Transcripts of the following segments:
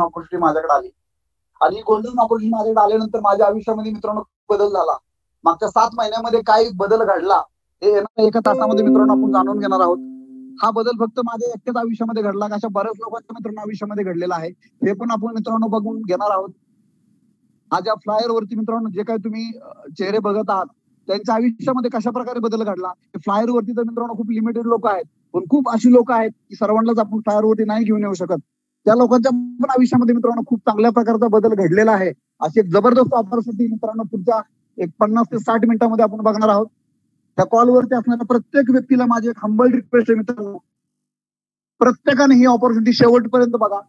Opportunity माझ्याकडे आली आणि गोल्डन ऑपॉर्च्युनिटी माझ्याकडे आल्यानंतर माझ्या आयुष्यामध्ये मित्रांनो बदल झाला. मागच्या 7 महिन्यामध्ये काय बदल घडला हे येणाऱ्या एका तासामध्ये मित्रांनो आपण जाणून घेणार आहोत. हा बदल फक्त माझ्या एकट्याच आयुष्यामध्ये घडला का, अशा बऱ्याच लोकांच्या मित्रांनो आयुष्यामध्ये घडलेला आहे. हे पण आपण मित्रांनो बघून घेणार आहोत. आज या फ्लायर वरती मित्रांनो जे काही तुम्ही चेहरे बघत आहात त्यांच्या आयुष्यामध्ये कशा प्रकारे बदल घडला. फ्लायर वरती तर मित्रांनो खूप लिमिटेड लोक आहेत, पण खूप अशी लोक आहेत की सर्वांनाच आपण फ्लायर वरती नाही घेऊन येऊ शकत. त्या लोकांच्या पण आयुष्यामध्ये मित्रांनो खूप चांगल्या प्रकारचा बदल घडलेला आहे. अशी एक जबरदस्त ऑपॉर्च्युनिटी मित्रांनो पुढच्या एक 50 ते 60 मिनिटांमध्ये आपण बघणार आहोत. त्या कॉलवरती असणाऱ्या प्रत्येक व्यक्तीला माझी एक हंबल रिक्वेस्ट आहे मित्रांनो, प्रत्येकाने ही ऑपॉर्च्युनिटी शेवटपर्यंत बघा.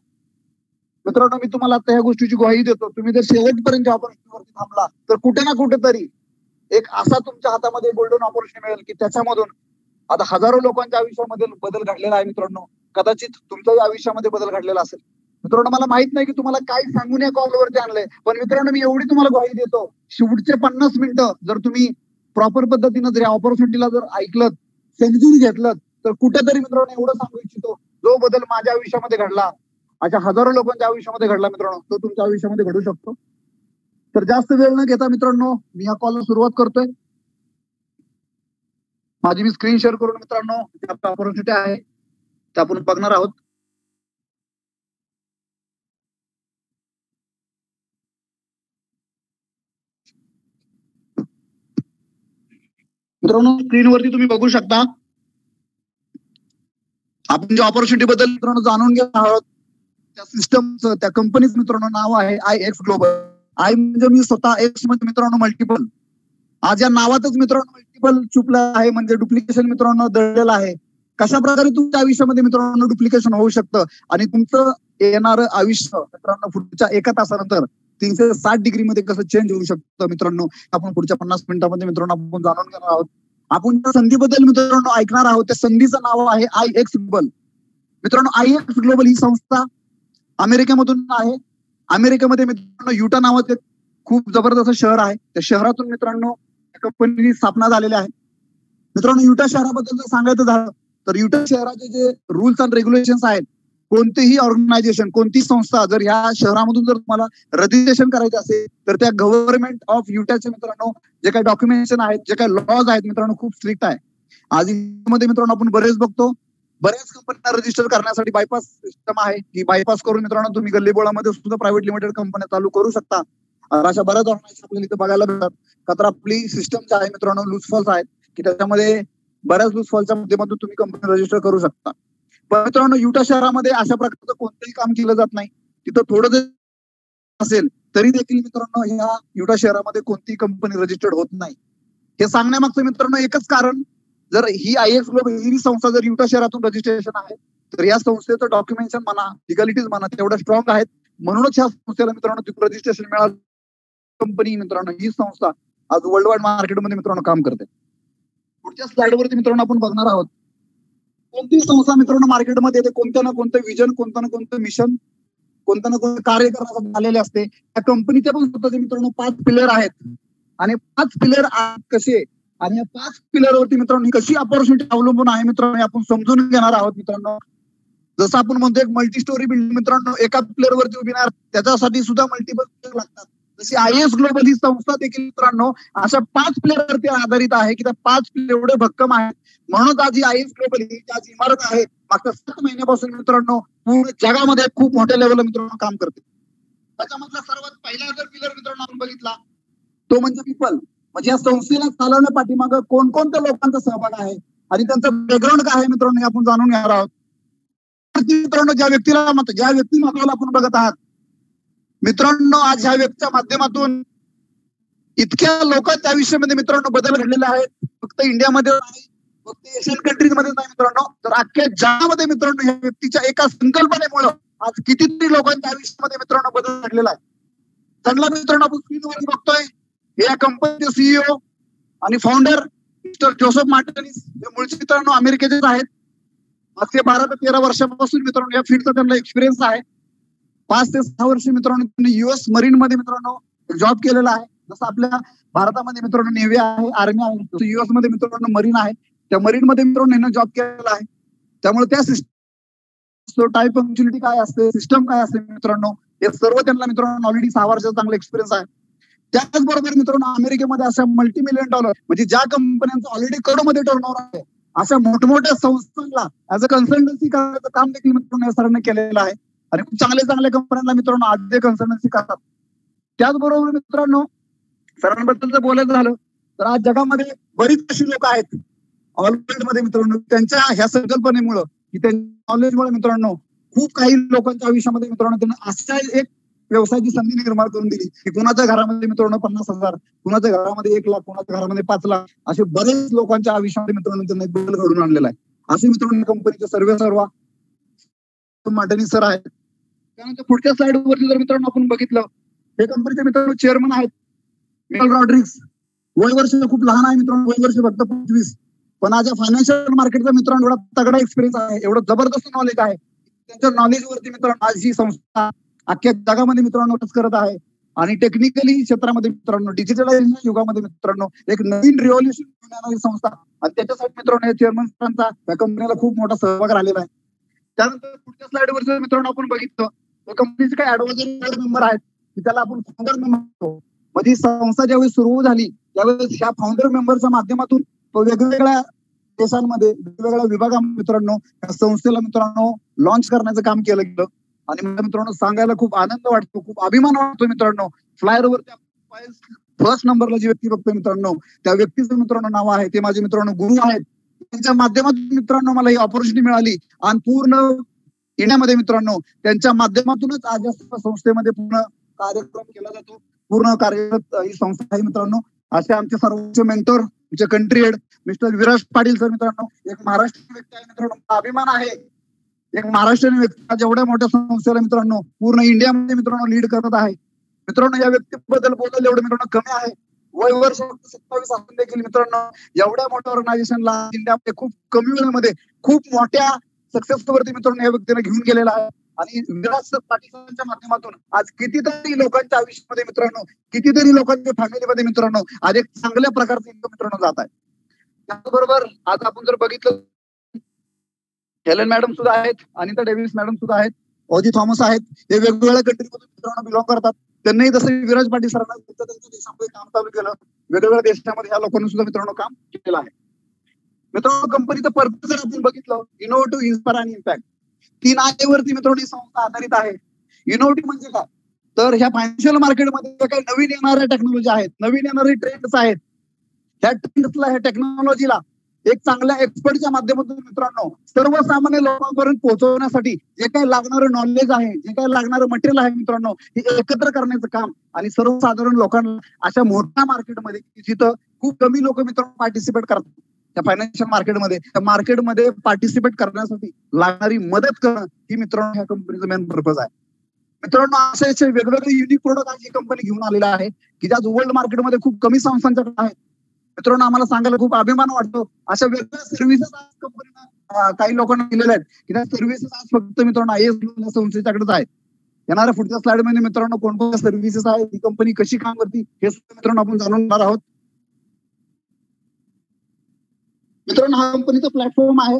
मित्रांनो मी तुम्हाला आता ह्या गोष्टीची ग्वाही देतो, तुम्ही जर शेवटपर्यंत ऑपॉर्च्युनिटीवरती थांबला तर कुठे ना कुठेतरी एक असा तुमच्या हातामध्ये गोल्डन ऑपॉर्च्युनिटी मिळेल की त्याच्यामधून आता हजारो लोकांच्या आयुष्यामध्ये बदल घडलेला आहे. मित्रांनो कदाचित तुमच्याही आयुष्यामध्ये बदल घडलेला असेल. मित्रांनो मला माहित नाही की तुम्हाला काय सांगून या कॉलवरती आणलंय, पण मित्रांनो मी एवढी तुम्हाला ग्वाही देतो, शेवटचे 50 मिनिटं जर तुम्ही प्रॉपर पद्धतीनं जर या ऑपॉर्च्युनिटीला जर ऐकलं, समजून घेतलं, तर कुठेतरी मित्रांनो एवढं सांगू इच्छितो, जो बदल माझ्या आयुष्यामध्ये घडला अशा हजारो लोकांच्या आयुष्यामध्ये घडला मित्रांनो, तो तुमच्या आयुष्यामध्ये घडू शकतो. तर जास्त वेळ न घेता मित्रांनो मी या कॉलला सुरुवात करतोय. माझी मी स्क्रीन शेअर करून मित्रांनो ऑपॉर्च्युनिटी आहे ते आपण बघणार आहोत. मित्रांनो स्क्रीनवरती तुम्ही बघू शकता आपण ज्या ऑपॉर्च्युनिटी बद्दल मित्रांनो जाणून घेत आहोत. त्या सिस्टमचं त्या कंपनीचं मित्रांनो नाव आहे IX ग्लोबल. आय म्हणजे मी स्वतः, एक्स म्हणजे मित्रांनो मल्टिपल. आज या नावातच मित्रांनो मल्टिपल चुकला आहे, म्हणजे डुप्लिकेशन मित्रांनो दडलेलं आहे. कशा प्रकारे तुमच्या आयुष्यामध्ये मित्रांनो डुप्लिकेशन होऊ शकतं आणि तुमचं येणारं आयुष्य मित्रांनो पुढच्या एका तासानंतर 360 डिग्री मध्ये कसं चेंज होऊ शकतं मित्रांनो, आपण पुढच्या 50 मिनिटांमध्ये मित्रांनो आपण जाणून घेणार आहोत. आपण त्या संधीबद्दल मित्रांनो ऐकणार आहोत. त्या संधीचं नाव आहे IX ग्लोबल. मित्रांनो IX ग्लोबल ही संस्था अमेरिकेमधून आहे. अमेरिकेमध्ये मित्रांनो युटा नावाचे खूप जबरदस्त शहर आहे. त्या शहरातून मित्रांनो कंपनीची स्थापना झालेली आहे. मित्रांनो युटा शहराबद्दल जर सांगायचं झालं तर युटा शहराचे जे रूल्स अँड रेग्युलेशन्स आहेत, कोणतेही ऑर्गनायझेशन, कोणतीही संस्था जर ह्या शहरामधून जर तुम्हाला रजिस्ट्रेशन करायचे असेल तर त्या गव्हर्नमेंट ऑफ युटाचे मित्रांनो जे काही डॉक्युमेंटेशन आहेत, जे काही लॉज आहेत मित्रांनो खूप स्ट्रिक्ट आहे. आज मध्ये मित्रांनो आपण बरेच बघतो, बऱ्याच कंपन्यांना रजिस्टर करण्यासाठी बायपास सिस्टम आहे की बायपास करून मित्रांनो तुम्ही गल्लीबोळामध्ये सुद्धा प्रायव्हेट लिमिटेड कंपन्या चालू करू शकता. अशा बऱ्याच ऑर्गनायझेशन आपल्याला इथे बघायला मिळतात. का तर आपली सिस्टम जी आहे मित्रांनो लूज फॉल्स आहेत की त्याच्यामध्ये बऱ्याच लूज फॉल्सच्या माध्यमातून तुम्ही कंपनी रजिस्टर करू शकता. पण मित्रांनो युटा शहरामध्ये अशा प्रकारचं कोणतंही काम केलं जात नाही. तिथं थोडं जर असेल तरी देखील मित्रांनो ह्या युटा शहरामध्ये कोणतीही कंपनी रजिस्टर्ड होत नाही. हे सांगण्यामागचं मित्रांनो एकच कारण, जर ही IX ग्लोबल ही संस्था जर युटा शहरातून रजिस्ट्रेशन आहे तर या संस्थेचं डॉक्युमेंटेशन म्हणा, लिगलिटीज म्हणा तेवढ्या स्ट्रॉंग आहेत, म्हणूनच ह्या संस्थेला मित्रांनो तिथून रजिस्ट्रेशन मिळालं. कंपनी मित्रांनो ही संस्था आज वर्ल्ड वाईड मार्केटमध्ये मित्रांनो काम करते. पुढच्या स्लाइडवरती मित्रांनो आपण बघणार आहोत कोणती संस्था मित्रांनो मार्केटमध्ये येते, कोणतं ना कोणतं विजन, कोणतं ना कोणतं मिशन, कोणतं ना कोणतं कार्य करण्यासाठी आलेले असते. त्या कंपनीचे पण स्वतःचे मित्रांनो 5 पिलर आहेत आणि 5 पिलर कसे आणि या 5 पिलरवरती मित्रांनो कशी ऑपॉर्च्युनिटी अवलंबून आहे मित्रांनो आपण समजून घेणार आहोत. मित्रांनो जसं आपण म्हणतो एक मल्टी स्टोरी बिल्डिंग मित्रांनो एका पिलरवरती उभी राहणार, त्याच्यासाठी सुद्धा मल्टिपल पिलर लागतात. जशी IX ग्लोबल ही संस्था देखील मित्रांनो अशा 5 पिलरवरती आधारित आहे की त्या 5 पिलर एवढे भक्कम आहेत. म्हणून आज ही IX ग्लोबल ही आज इमारत आहे मागच्या 7 महिन्यापासून मित्रांनो पूर्ण जगामध्ये खूप मोठ्या लेवलला मित्रांनो काम करते. त्याच्यामधला सर्वात पहिला जर पिलर मित्रांनो आपण बघितला तो म्हणजे पीपल, म्हणजे या संस्थेला चालवण्या पाठीमागं कोणकोणत्या लोकांचा सहभाग आहे आणि त्यांचं बॅकग्राऊंड काय आहे मित्रांनो हे आपण जाणून घेणार आहोत. मित्रांनो ज्या व्यक्तिमत्वाला आपण बघत आहात मित्रांनो, आज ह्या व्यक्तीच्या माध्यमातून इतक्या लोकांच्या आयुष्यामध्ये मित्रांनो बदल घडलेले आहेत. फक्त इंडियामध्ये नाही, फक्त एशियन कंट्रीज मध्ये नाही मित्रांनो, तर अख्ख्या जगामध्ये मित्रांनो ह्या व्यक्तीच्या एका संकल्पनेमुळे आज कितीतरी लोकांच्या आयुष्यामध्ये मित्रांनो बदल घडलेला आहे. त्यांना मित्रांनो आपण स्क्रीनवर बघतोय, या कंपनीचे CEO आणि फाउंडर मिस्टर जोसेफ मार्टिनेज हे मूळचे मित्रांनो अमेरिकेचेच आहेत. मागचे 12 ते 13 वर्षापासून मित्रांनो या फील्डचा त्यांना एक्सपिरियन्स आहे. 5 ते 6 वर्ष मित्रांनो त्यांनी US मरीन मध्ये मित्रांनो जॉब केलेला आहे. जसं आपल्या भारतामध्ये मित्रांनो नेव्ही आहे, आर्मी आहे, तसं US मध्ये मित्रांनो मरीन आहे. त्या मरीन मध्ये मित्रांनो जॉब केलेला आहे. त्यामुळे त्या असतो, टाईम पंक्च्युअलिटी काय असते, सिस्टम काय असते मित्रांनो, हे सर्व त्यांना मित्रांनो ऑलरेडी 6 वर्षाचा चांगला एक्सपिरियन्स आहे. त्याचबरोबर मित्रांनो अमेरिकेमध्ये अशा मल्टी-मिलियन डॉलर म्हणजे ज्या कंपन्यांचं ऑलरेडी करोडमध्ये टर्नओव्हर आहे, अशा मोठमोठ्या संस्थांना ऍज अ कन्सल्टन्सी करायचं काम देखील मित्रांनो या सरांनी केलेलं आहे. आणि खूप चांगल्या कंपन्यांना मित्रांनो आज ते कन्सल्टन्सी करतात. त्याचबरोबर मित्रांनो सरांबद्दल जर बोलायचं झालं तर आज जगामध्ये बरीच अशी लोक आहेत ऑल वर्ल्ड मध्ये मित्रांनो, त्यांच्या ह्या संकल्पनेमुळं की त्यांच्या नॉलेजमुळे मित्रांनो खूप काही लोकांच्या आयुष्यामध्ये मित्रांनो त्यांना अशा एक व्यवसायाची संधी निर्माण करून दिली की कुणाच्या घरामध्ये मित्रांनो 50,000, कुणाच्या घरामध्ये 1 लाख, कुणाच्या घरामध्ये 5 लाख, असे बरेच लोकांच्या आयुष्यामध्ये मित्रांनो त्यांना एक बदल घडून आणलेला आहे. असे मित्रांनो कंपनीचे सर्व मांडणी सर आहेत. त्यानंतर पुढच्या स्लाइड वरती जर मित्रांनो आपण बघितलं, हे कंपनीचे मित्रांनो चेअरमन आहेत मिकल रॉड्रिग्स. वर्ष खूप लहान आहे मित्रांनो, वर्ष फक्त 25, पण आज या फायनान्शियल मार्केटचा मित्रांनो एवढा तगडा एक्सपिरियन्स आहे, एवढं जबरदस्त नॉलेज आहे. त्यांच्या नॉलेजवरती मित्रांनो आज ही संस्था अख्ख्या जगामध्ये मित्रांनो करत आहे. आणि टेक्निकली क्षेत्रामध्ये मित्रांनो डिजिटलायझेशन युगामध्ये मित्रांनो एक नवीन रिव्होल्युशन घेणारी संस्था, आणि त्याच्यासाठी मित्रांनो या चेअरमनचा या कंपनीला खूप मोठा सहभाग राहिलेला आहे. त्यानंतर पुढच्या स्लाइडवर जर मित्रांनो आपण बघितलं तर कंपनीचे काही ऍडवायझरी बोर्ड मेंबर आहेत की त्याला आपण फाउंडर मेंबर म्हणतो. मग ही संस्था ज्यावेळी सुरू झाली त्यावेळेस ह्या फाउंडर मेंबरच्या माध्यमातून वेगवेगळ्या देशांमध्ये वेगवेगळ्या विभागामध्ये मित्रांनो या संस्थेला मित्रांनो लॉन्च करण्याचं काम केलं गेलं. आणि मला मित्रांनो सांगायला खूप आनंद वाटतो, खूप अभिमान वाटतो मित्रांनो. फ्लायरवरती फर्स्ट नंबरला जी व्यक्ती बघतोय मित्रांनो, त्या व्यक्तीचं मित्रांनो नाव आहे, ते माझे मित्रांनो गुरु आहेत. त्यांच्या माध्यमातून मित्रांनो मला ही ऑपॉर्च्युनिटी मिळाली आणि पूर्ण इंडियामध्ये मित्रांनो त्यांच्या माध्यमातूनच आज या संस्थेमध्ये पूर्ण कार्यक्रम केला जातो, पूर्ण कार्यरत ही संस्था आहे मित्रांनो. असे आमचे सर्वोच्च मेंटोर, आमचे country head mister Viraj Patil sir मित्रांनो, एक महाराष्ट्रीयन व्यक्ती आहे मित्रांनो. अभिमान आहे एक महाराष्ट्रीयन व्यक्ती जेवढ्या मोठ्या संस्थेला मित्रांनो पूर्ण इंडियामध्ये मित्रांनो लीड करत आहे. मित्रांनो या व्यक्तीबद्दल बोलायला एवढं मित्रांनो कमी आहे. वर्ष 27 असून देखील मित्रांनो एवढ्या मोठ्या ऑर्गनायझेशनला इंडियामध्ये खूप कमी वेळेमध्ये खूप मोठ्या सक्सेस वरती मित्रांनो या व्यक्तीने घेऊन गेलेला आहे. आणि विराज पाटीलच्या माध्यमातून आज कितीतरी लोकांच्या आयुष्यामध्ये मित्रांनो, कितीतरी लोकांच्या फॅमिलीमध्ये मित्रांनो आज एक चांगल्या प्रकारचे इन्कम मित्रांनो जात आहे. त्याचबरोबर आज आपण जर बघितलं हेलन मॅडम सुद्धा आहेत, अनिता डेव्हिस मॅडम सुद्धा आहेत, ऑजी थॉमस आहेत. हे वेगवेगळ्या कंट्रीमधून मित्रांनो बिलॉंग करतात. त्यांनाही जसं विराज पाटील सरांना त्यांच्या देशामध्ये काम चालू केलं, वेगवेगळ्या देशामध्ये ह्या लोकांनी सुद्धा मित्रांनो काम केलेलं आहे. मित्रांनो कंपनीचं पर्पज जर आपण बघितलं, इनोव्हेटिव्ह, इन्स्पायर आणि इम्पॅक्ट, 3 आयवरती मित्रांनो ही संस्था आधारित आहे. इनोव्हेटिव्ह म्हणजे काय, तर ह्या फायनान्शियल मार्केटमध्ये काही नवीन येणाऱ्या टेक्नॉलॉजी आहेत, नवीन येणारे ट्रेंड्स आहेत, ह्या ट्रेंड्सला, ह्या टेक्नॉलॉजीला एक चांगल्या एक्सपर्टच्या माध्यमातून मित्रांनो सर्वसामान्य लोकांपर्यंत पोहोचवण्यासाठी जे काही लागणारं नॉलेज आहे, जे काही लागणारं मटेरियल आहे मित्रांनो, हे एकत्र करण्याचं काम. आणि सर्वसाधारण लोकांना अशा मोठ्या मार्केटमध्ये जिथं खूप कमी लोक मित्रांनो पार्टिसिपेट करतात त्या फायनान्शियल मार्केटमध्ये, त्या मार्केटमध्ये पार्टिसिपेट करण्यासाठी लागणारी मदत करणं ही मित्रांनो ह्या कंपनीचं मेन पर्पज आहे. मित्रांनो असे वेगवेगळे युनिक प्रोडक्ट आज ही कंपनी घेऊन आलेला आहे की ज्या वर्ल्ड मार्केटमध्ये खूप कमी संस्थांच्याकडे आहेत. मित्रांनो आम्हाला सांगायला खूप अभिमान वाटतो, अशा वेगवेगळ्या सर्व्हिसेस आज कंपनीनं काही लोकांना दिलेल्या आहेत की त्या सर्व्हिसेस आज फक्त मित्रांनो IAS संस्थेच्याकडेच आहेत. येणाऱ्या पुढच्या स्लाइड मध्ये मित्रांनो कोणकोणत्या सर्व्हिसेस आहेत, ही कंपनी कशी काम करते हे मित्रांनो आपण जाणून घेणार आहोत. मित्रांनो हा कंपनीचा प्लॅटफॉर्म आहे,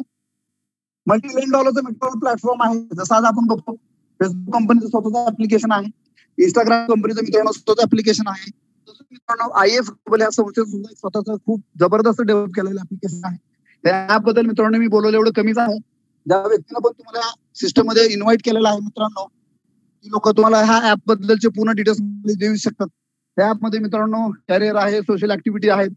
मल्टी-मिलियन डॉलरचा मित्रांनो प्लॅटफॉर्म आहे. जसं आज आपण बघतो फेसबुक कंपनीचं स्वतःचं ऍप्लिकेशन आहे, इंस्टाग्राम कंपनीचं मित्रांनो स्वतःचं ऍप्लिकेशन आहे. तसं मित्रांनो IAS ग्लोबल या संस्थेचं सुद्धा स्वतःचं खूप जबरदस्त डेव्हलप केलेलं ऍप्लिकेशन आहे. त्या ऍप बद्दल मित्रांनो मी बोलवलं एवढं कमीच आहे. ज्या व्यक्तीनं पण तुम्हाला सिस्टम मध्ये इन्व्हाइट केलेलं आहे मित्रांनो, ती लोक तुम्हाला ह्या ऍप बद्दलचे पूर्ण डिटेल्स देऊ शकतात. त्या ऍप मध्ये मित्रांनो कॅरियर आहे, सोशल ऍक्टिव्हिटी आहेत,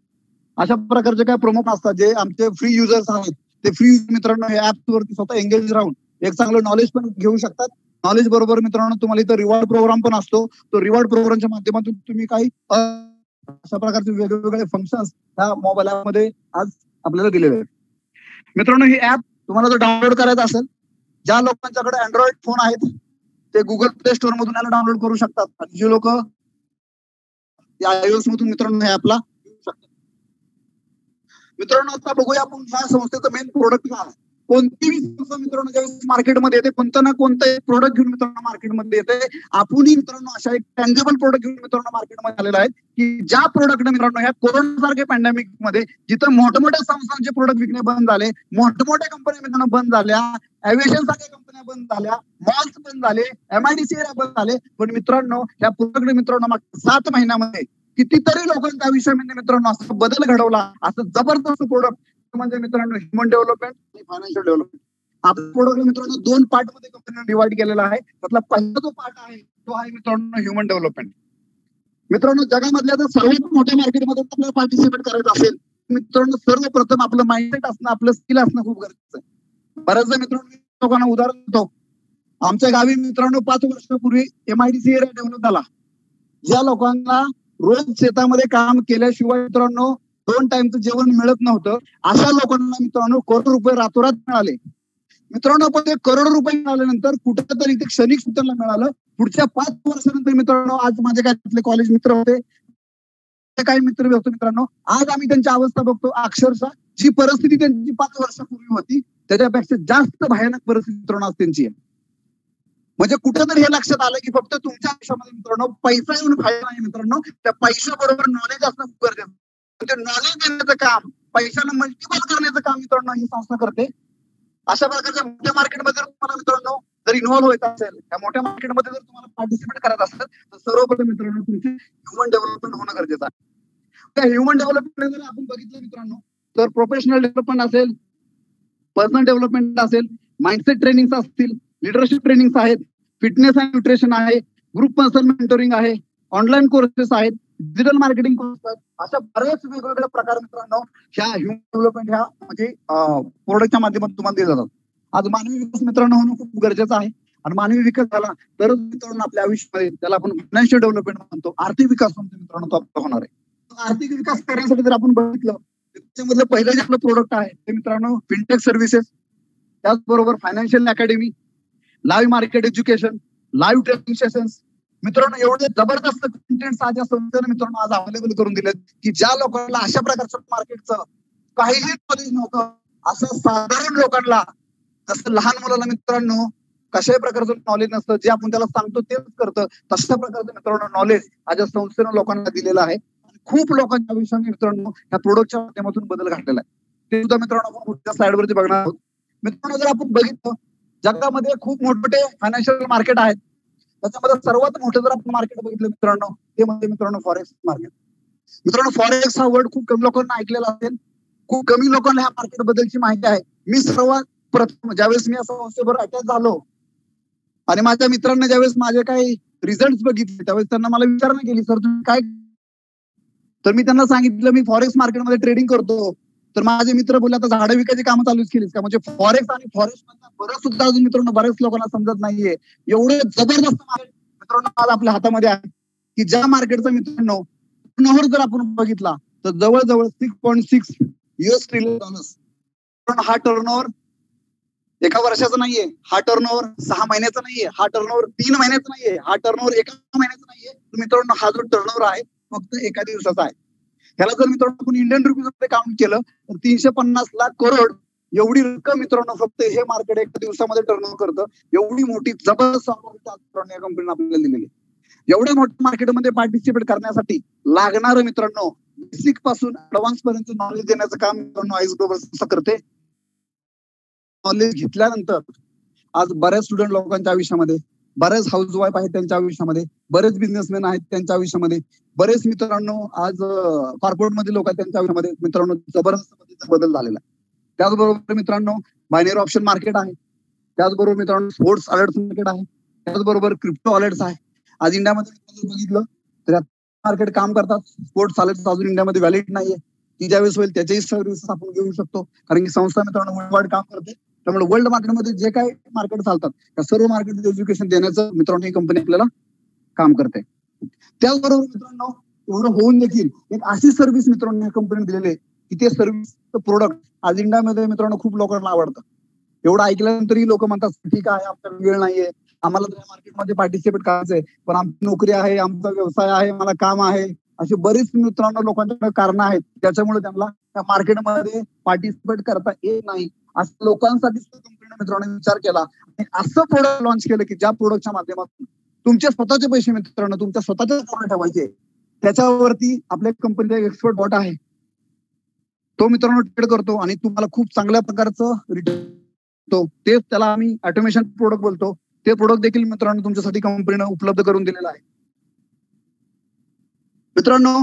अशा प्रकारचे काय प्रमुख असतात जे आमचे फ्री युजर्स आहेत ते फ्री मित्रांनो या ऍप वरती स्वतः एंगेज राहून एक चांगलं नॉलेज पण घेऊ शकतात. नॉलेज बरोबर मित्रांनो तुम्हाला इथं रिवॉर्ड प्रोग्राम पण असतो. तो रिवॉर्ड प्रोग्रामच्या माध्यमातून तुम्ही काही अशा प्रकारचे वेगवेगळे फंक्शन्स ह्या मोबाईल ऍप मध्ये आज आपल्याला दिलेले आहेत. मित्रांनो ही ऍप तुम्हाला जर डाउनलोड करायचं असेल, ज्या लोकांच्याकडे अँड्रॉइड फोन आहेत ते गुगल प्ले स्टोर मधून याला डाउनलोड करू शकतात, आणि जे लोक iOS मधून मित्रांनो ह्या ऍपला घेऊ शकतात. मित्रांनो आता बघूया आपण ह्या संस्थेचं मेन प्रोडक्ट काय आहे. कोणतीही संस्था मित्रांनो ज्यावेळेस मार्केटमध्ये येते, कोणतं ना कोणतं एक प्रोडक्ट घेऊन मित्रांनो मार्केटमध्ये येते. आपणही मित्रांनो अशा एक टँजेबल प्रोडक्ट घेऊन मित्रांनो मार्केटमध्ये आलेला आहे, की ज्या प्रोडक्टने मित्रांनो ह्या कोरोना सारख्या पॅन्डेमिक मध्ये जिथं मोठमोठ्या संस्थांचे प्रोडक्ट विकणे बंद झाले, मोठमोठ्या कंपन्या मित्रांनो बंद झाल्या, एव्हिएशन सारख्या कंपन्या बंद झाल्या, मॉल्स बंद झाले, MIDC एरिया बंद झाले, पण मित्रांनो या प्रोडक्टने मित्रांनो मागच्या 7 महिन्यामध्ये कितीतरी लोकांच्या आयुष्यामध्ये मित्रांनो असा बदल घडवला. असं जबरदस्त प्रोडक्ट म्हणजे मित्रांनो ह्युमन डेव्हलपमेंट आणि फायनान्शियल डेव्हलपमेंट. आपल्या प्रोडक्ट मित्रांनो 2 पार्ट मध्ये कंपनीने डिवाइड केलेला आहे. त्यातला पहिला जो पार्ट आहे तो आहे मित्रांनो ह्युमन डेव्हलपमेंट. मित्रांनो जगामधल्या जर सर्वात मोठ्या मार्केटमध्ये आपल्याला पार्टिसिपेट करायचं असेल मित्रांनो सर्वप्रथम आपलं माइंडसेट असणं, आपलं स्किल असणं खूप गरजेचं आहे. बऱ्याचदा मित्रांनो लोकांना उदाहरण देतो, आमच्या गावी मित्रांनो 5 वर्षापूर्वी MIDC एरिया डेव्हलप झाला. ज्या लोकांना रोज शेतामध्ये काम केल्याशिवाय मित्रांनो 2 टाइमचं जेवण मिळत नव्हतं, अशा लोकांना मित्रांनो करोड रुपये रातोरात मिळाले. मित्रांनो पण ते करोड रुपये मिळाल्यानंतर कुठेतरी ते क्षणिक सूत्राला मिळालं. पुढच्या 5 वर्षानंतर मित्रांनो आज माझे काही कॉलेज मित्र होते, काही मित्र होते मित्रांनो, आज आम्ही त्यांची अवस्था बघतो. अक्षरशः जी परिस्थिती त्यांची 5 वर्षापूर्वी होती त्याच्यापेक्षा जास्त भयानक परिस्थिती मित्रांनो आज त्यांची आहे. म्हणजे कुठेतरी हे लक्षात आलं की फक्त तुमच्या आयुष्यामध्ये मित्रांनो पैसा येऊन फायदा नाही मित्रांनो, त्या पैशाबरोबर नॉलेज असणं खूप गरजेचं. ते नॉलेज देण्याचं काम, पैशाला मल्टिपल करण्याचं काम मित्रांनो ही संस्था करते. अशा प्रकारच्या मोठ्या मार्केटमध्ये जर तुम्हाला मित्रांनो जर इन्व्हॉल्व्ह व्हायचं असेल, त्या मोठ्या मार्केटमध्ये जर तुम्हाला पार्टिसिपेट करायचं असेल तर सर्वप्रथम मित्रांनो तुमची ह्युमन डेव्हलपमेंट होणं गरजेचं आहे. त्या ह्युमन डेव्हलपमेंट जर आपण बघितलं मित्रांनो तर प्रोफेशनल डेव्हलपमेंट असेल, पर्सनल डेव्हलपमेंट असेल, माइंडसेट ट्रेनिंग असतील, लिडरशिप ट्रेनिंग आहेत, फिटनेस अँड न्यूट्रिशन आहे, ग्रुप पर्सन मेंटोरिंग आहे, ऑनलाईन कोर्सेस आहेत, डिजिटल मार्केटिंग कोर्स आहेत. अशा बरेच वेगवेगळ्या प्रकार मित्रांनो ह्या ह्युमन डेव्हलपमेंट ह्या म्हणजे प्रोडक्टच्या माध्यमातून तुम्हाला दिले जातात. आज मानवी विकास मित्रांनो होणं खूप गरजेचं आहे. आणि मानवी विकास झाला तरच मित्रांनो आपल्या आयुष्यामध्ये त्याला आपण फायनान्शियल डेव्हलपमेंट म्हणतो, आर्थिक विकास म्हणतो मित्रांनो तो आपला होणार आहे. आर्थिक विकास करण्यासाठी जर आपण बघितलं त्याच्यामधलं पहिलं जे आपलं प्रोडक्ट आहे ते मित्रांनो फिनटेक सर्व्हिसेस, त्याचबरोबर financial academy, live market education, live training sessions. मित्रांनो एवढे जबरदस्त कंटेंट आज या संस्थेने मित्रांनो आज अवेलेबल करून दिलेत की ज्या लोकांना अशा प्रकारचं मार्केटचं काहीही नॉलेज नव्हतं, असं साधारण लोकांना जसं लहान मुलांना मित्रांनो कशाही प्रकारचं नॉलेज नसतं, जे आपण त्याला सांगतो तेच करतं, तशा प्रकारचं मित्रांनो नॉलेज आज या संस्थेनं लोकांना दिलेलं आहे. खूप लोकांच्या आयुष्यामध्ये मित्रांनो या प्रोडक्टच्या माध्यमातून बदल घडलेला आहे. ते सुद्धा मित्रांनो आपण पुढच्या स्लाइडवरती बघणार आहोत. मित्रांनो जर आपण बघितलं जगामध्ये खूप मोठमोठे फायनान्शियल मार्केट आहेत, त्याच्यामध्ये सर्वात मोठं जर आपण मार्केट बघितलं मित्रांनो ते म्हणजे मित्रांनो फॉरेक्स मार्केट. मित्रांनो फॉरेक्स हा वर्ड खूप कमी लोकांना ऐकलेला असेल, खूप कमी लोकांना ह्या मार्केट बद्दलची माहिती आहे. मी सर्वात प्रथम ज्यावेळेस मी या संस्थेवर अटॅच झालो आणि माझ्या मित्रांना ज्यावेळेस माझे काही रिझल्ट बघितले त्यावेळेस त्यांना मला विचारणा केली, सर तुम्ही काय, तर मी त्यांना सांगितलं मी फॉरेक्स मार्केटमध्ये ट्रेडिंग करतो. तर माझे मित्र बोलले आता झाडं विकायची कामं चालूच केलीस का, म्हणजे फॉरेक्स आणि फॉरेस्ट बरंच सुद्धा अजून मित्रांनो बऱ्याच लोकांना समजत नाहीये. एवढे जबरदस्त मार्केट मित्रांनो आज आपल्या हातामध्ये आहे की ज्या मार्केटचा मित्रांनो टर्नओव्हर जर आपण बघितला तर जवळजवळ $6.6 ट्रिलियन. हा टर्नओव्हर एका वर्षाचा नाहीये, हा टर्नओव्हर 6 महिन्याचा नाहीये, हा टर्नओव्हर 3 महिन्याचा नाहीये, हा टर्नओव्हर 1 महिन्याचा नाहीये. मित्रांनो हा जो टर्नओव्हर आहे फक्त एका दिवसाचा आहे. ह्याला जर मित्रांनो आपण इंडियन रुपीज मध्ये काउंट केलं तर 350 लाख करोड एवढी रक्कम मित्रांनो फक्त हे मार्केट एका दिवसामध्ये टर्नओव्हर करतं. एवढी मोठी जबरदस्त ऑपॉर्च्युनिटी या कंपनीने आपल्याला दिलेली. एवढ्या मोठ्या मार्केटमध्ये पार्टिसिपेट करण्यासाठी लागणारं मित्रांनो बेसिक पासून ऍडव्हान्स पर्यंत नॉलेज देण्याचं काम मित्रांनो आईस ग्लोबल संस्था करते. नॉलेज घेतल्यानंतर आज बऱ्याच स्टुडंट लोकांच्या आयुष्यामध्ये, बरेच हाऊस वाईफ आहेत त्यांच्या आयुष्यामध्ये, बरेच बिझनेसमॅन आहेत त्यांच्या आयुष्यामध्ये, बरेच मित्रांनो आज कॉर्पोरेट मध्ये लोक आहेत त्यांच्या आयुष्यामध्ये मित्रांनो जबरदस्त पद्धतीचा बदल झालेला आहे. त्याचबरोबर मित्रांनो बायनरी ऑप्शन मार्केट आहे, त्याचबरोबर मित्रांनो स्पोर्ट्स अलर्ट्स मार्केट आहे, त्याचबरोबर क्रिप्टो अलर्ट्स आहे. आज इंडियामध्ये बघितलं तर मार्केट काम करतात. स्पोर्ट्स अलर्ट्स अजून इंडियामध्ये व्हॅलिड नाहीये, की ज्यावेळेस होईल त्याच्याही सर्व्हिसेस आपण घेऊ शकतो, कारण की संस्था मित्रांनो वर्ल्ड वाईड काम करते. त्यामुळे वर्ल्ड मार्केटमध्ये जे काही मार्केट चालतात त्या सर्व मार्केट एज्युकेशन देण्याचं मित्रांनो ही कंपनी आपल्याला काम करते. त्याचबरोबर मित्रांनो एवढं होऊन देखील एक अशी सर्व्हिस मित्रांनो या कंपनीने दिलेली आहे की ते सर्व्हिस प्रोडक्ट आज इंडियामध्ये मित्रांनो खूप लोकांना आवडतं. एवढं ऐकल्यानंतरही लोक म्हणतात ठीक आहे आपल्याला वेळ नाहीये, आम्हाला त्या मार्केटमध्ये पार्टिसिपेट करायचंय, पण आमची नोकरी आहे, आमचा व्यवसाय आहे, मला काम आहे, अशी बरीच मित्रांनो लोकांच्याकडे कारणं आहेत त्याच्यामुळे त्यांना त्या मार्केटमध्ये पार्टिसिपेट करता येत नाही. असं लोकांसाठी कंपनीने मित्रांनो विचार केला आणि असं प्रोडक्ट लॉन्च केलं की ज्या प्रोडक्टच्या माध्यमातून तुमचे स्वतःचे पैसे मित्रांनो तुमच्या स्वतःच्या अकाउंट ठेवायचे. त्याच्यावरती आपल्या कंपनीचा एक्सपर्ट बॉट आहे, तो मित्रांनो ट्रेड करतो आणि तुम्हाला खूप चांगल्या प्रकारचं रिटर्न देतो. तेच त्याला आम्ही ऑटोमेशन प्रोडक्ट बोलतो. ते प्रोडक्ट देखील मित्रांनो तुमच्यासाठी कंपनीनं उपलब्ध करून दिलेलं आहे. मित्रांनो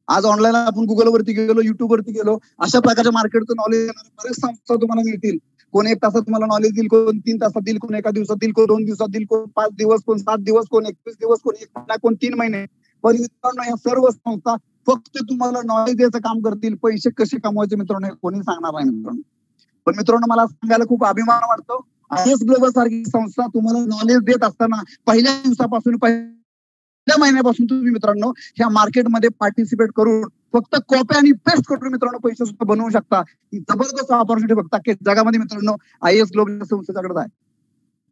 आज ऑनलाईन आपण गुगलवरती गेलो, युट्यूबवरती गेलो, अशा प्रकारच्या मार्केटचं नॉलेज देणारे बरेच संस्था तुम्हाला मिळतील. कोण 1 तासात तुम्हाला नॉलेज देईल, कोण 3 तासात देईल, कोण 1 दिवसात देईल, कोण 2 दिवसात देईल, कोण 5 दिवस, कोण 7 दिवस, कोण 21 दिवस, कोण 1 महिना, कोण 3 महिने. पण मित्रांनो या सर्व संस्था फक्त तुम्हाला नॉलेज द्यायचं काम करतील. पैसे कसे कमवायचे मित्रांनो हे कोणी सांगणार नाही मित्रांनो. पण मित्रांनो मला सांगायला खूप अभिमान वाटतो, IS ग्लोबल सारखी संस्था तुम्हाला नॉलेज देत असताना पहिल्या दिवसापासून पहिल्या महिन्यापासून तुम्ही मित्रांनो ह्या मार्केटमध्ये पार्टिसिपेट करून फक्त कॉपी आणि पेस्ट करून मित्रांनो पैसे सुद्धा बनवू शकता. ही जबरदस्त ऑपॉर्च्युनिटी फक्त की जगामध्ये मित्रांनो IS ग्लोबल संस्थेच्याकडे आहे.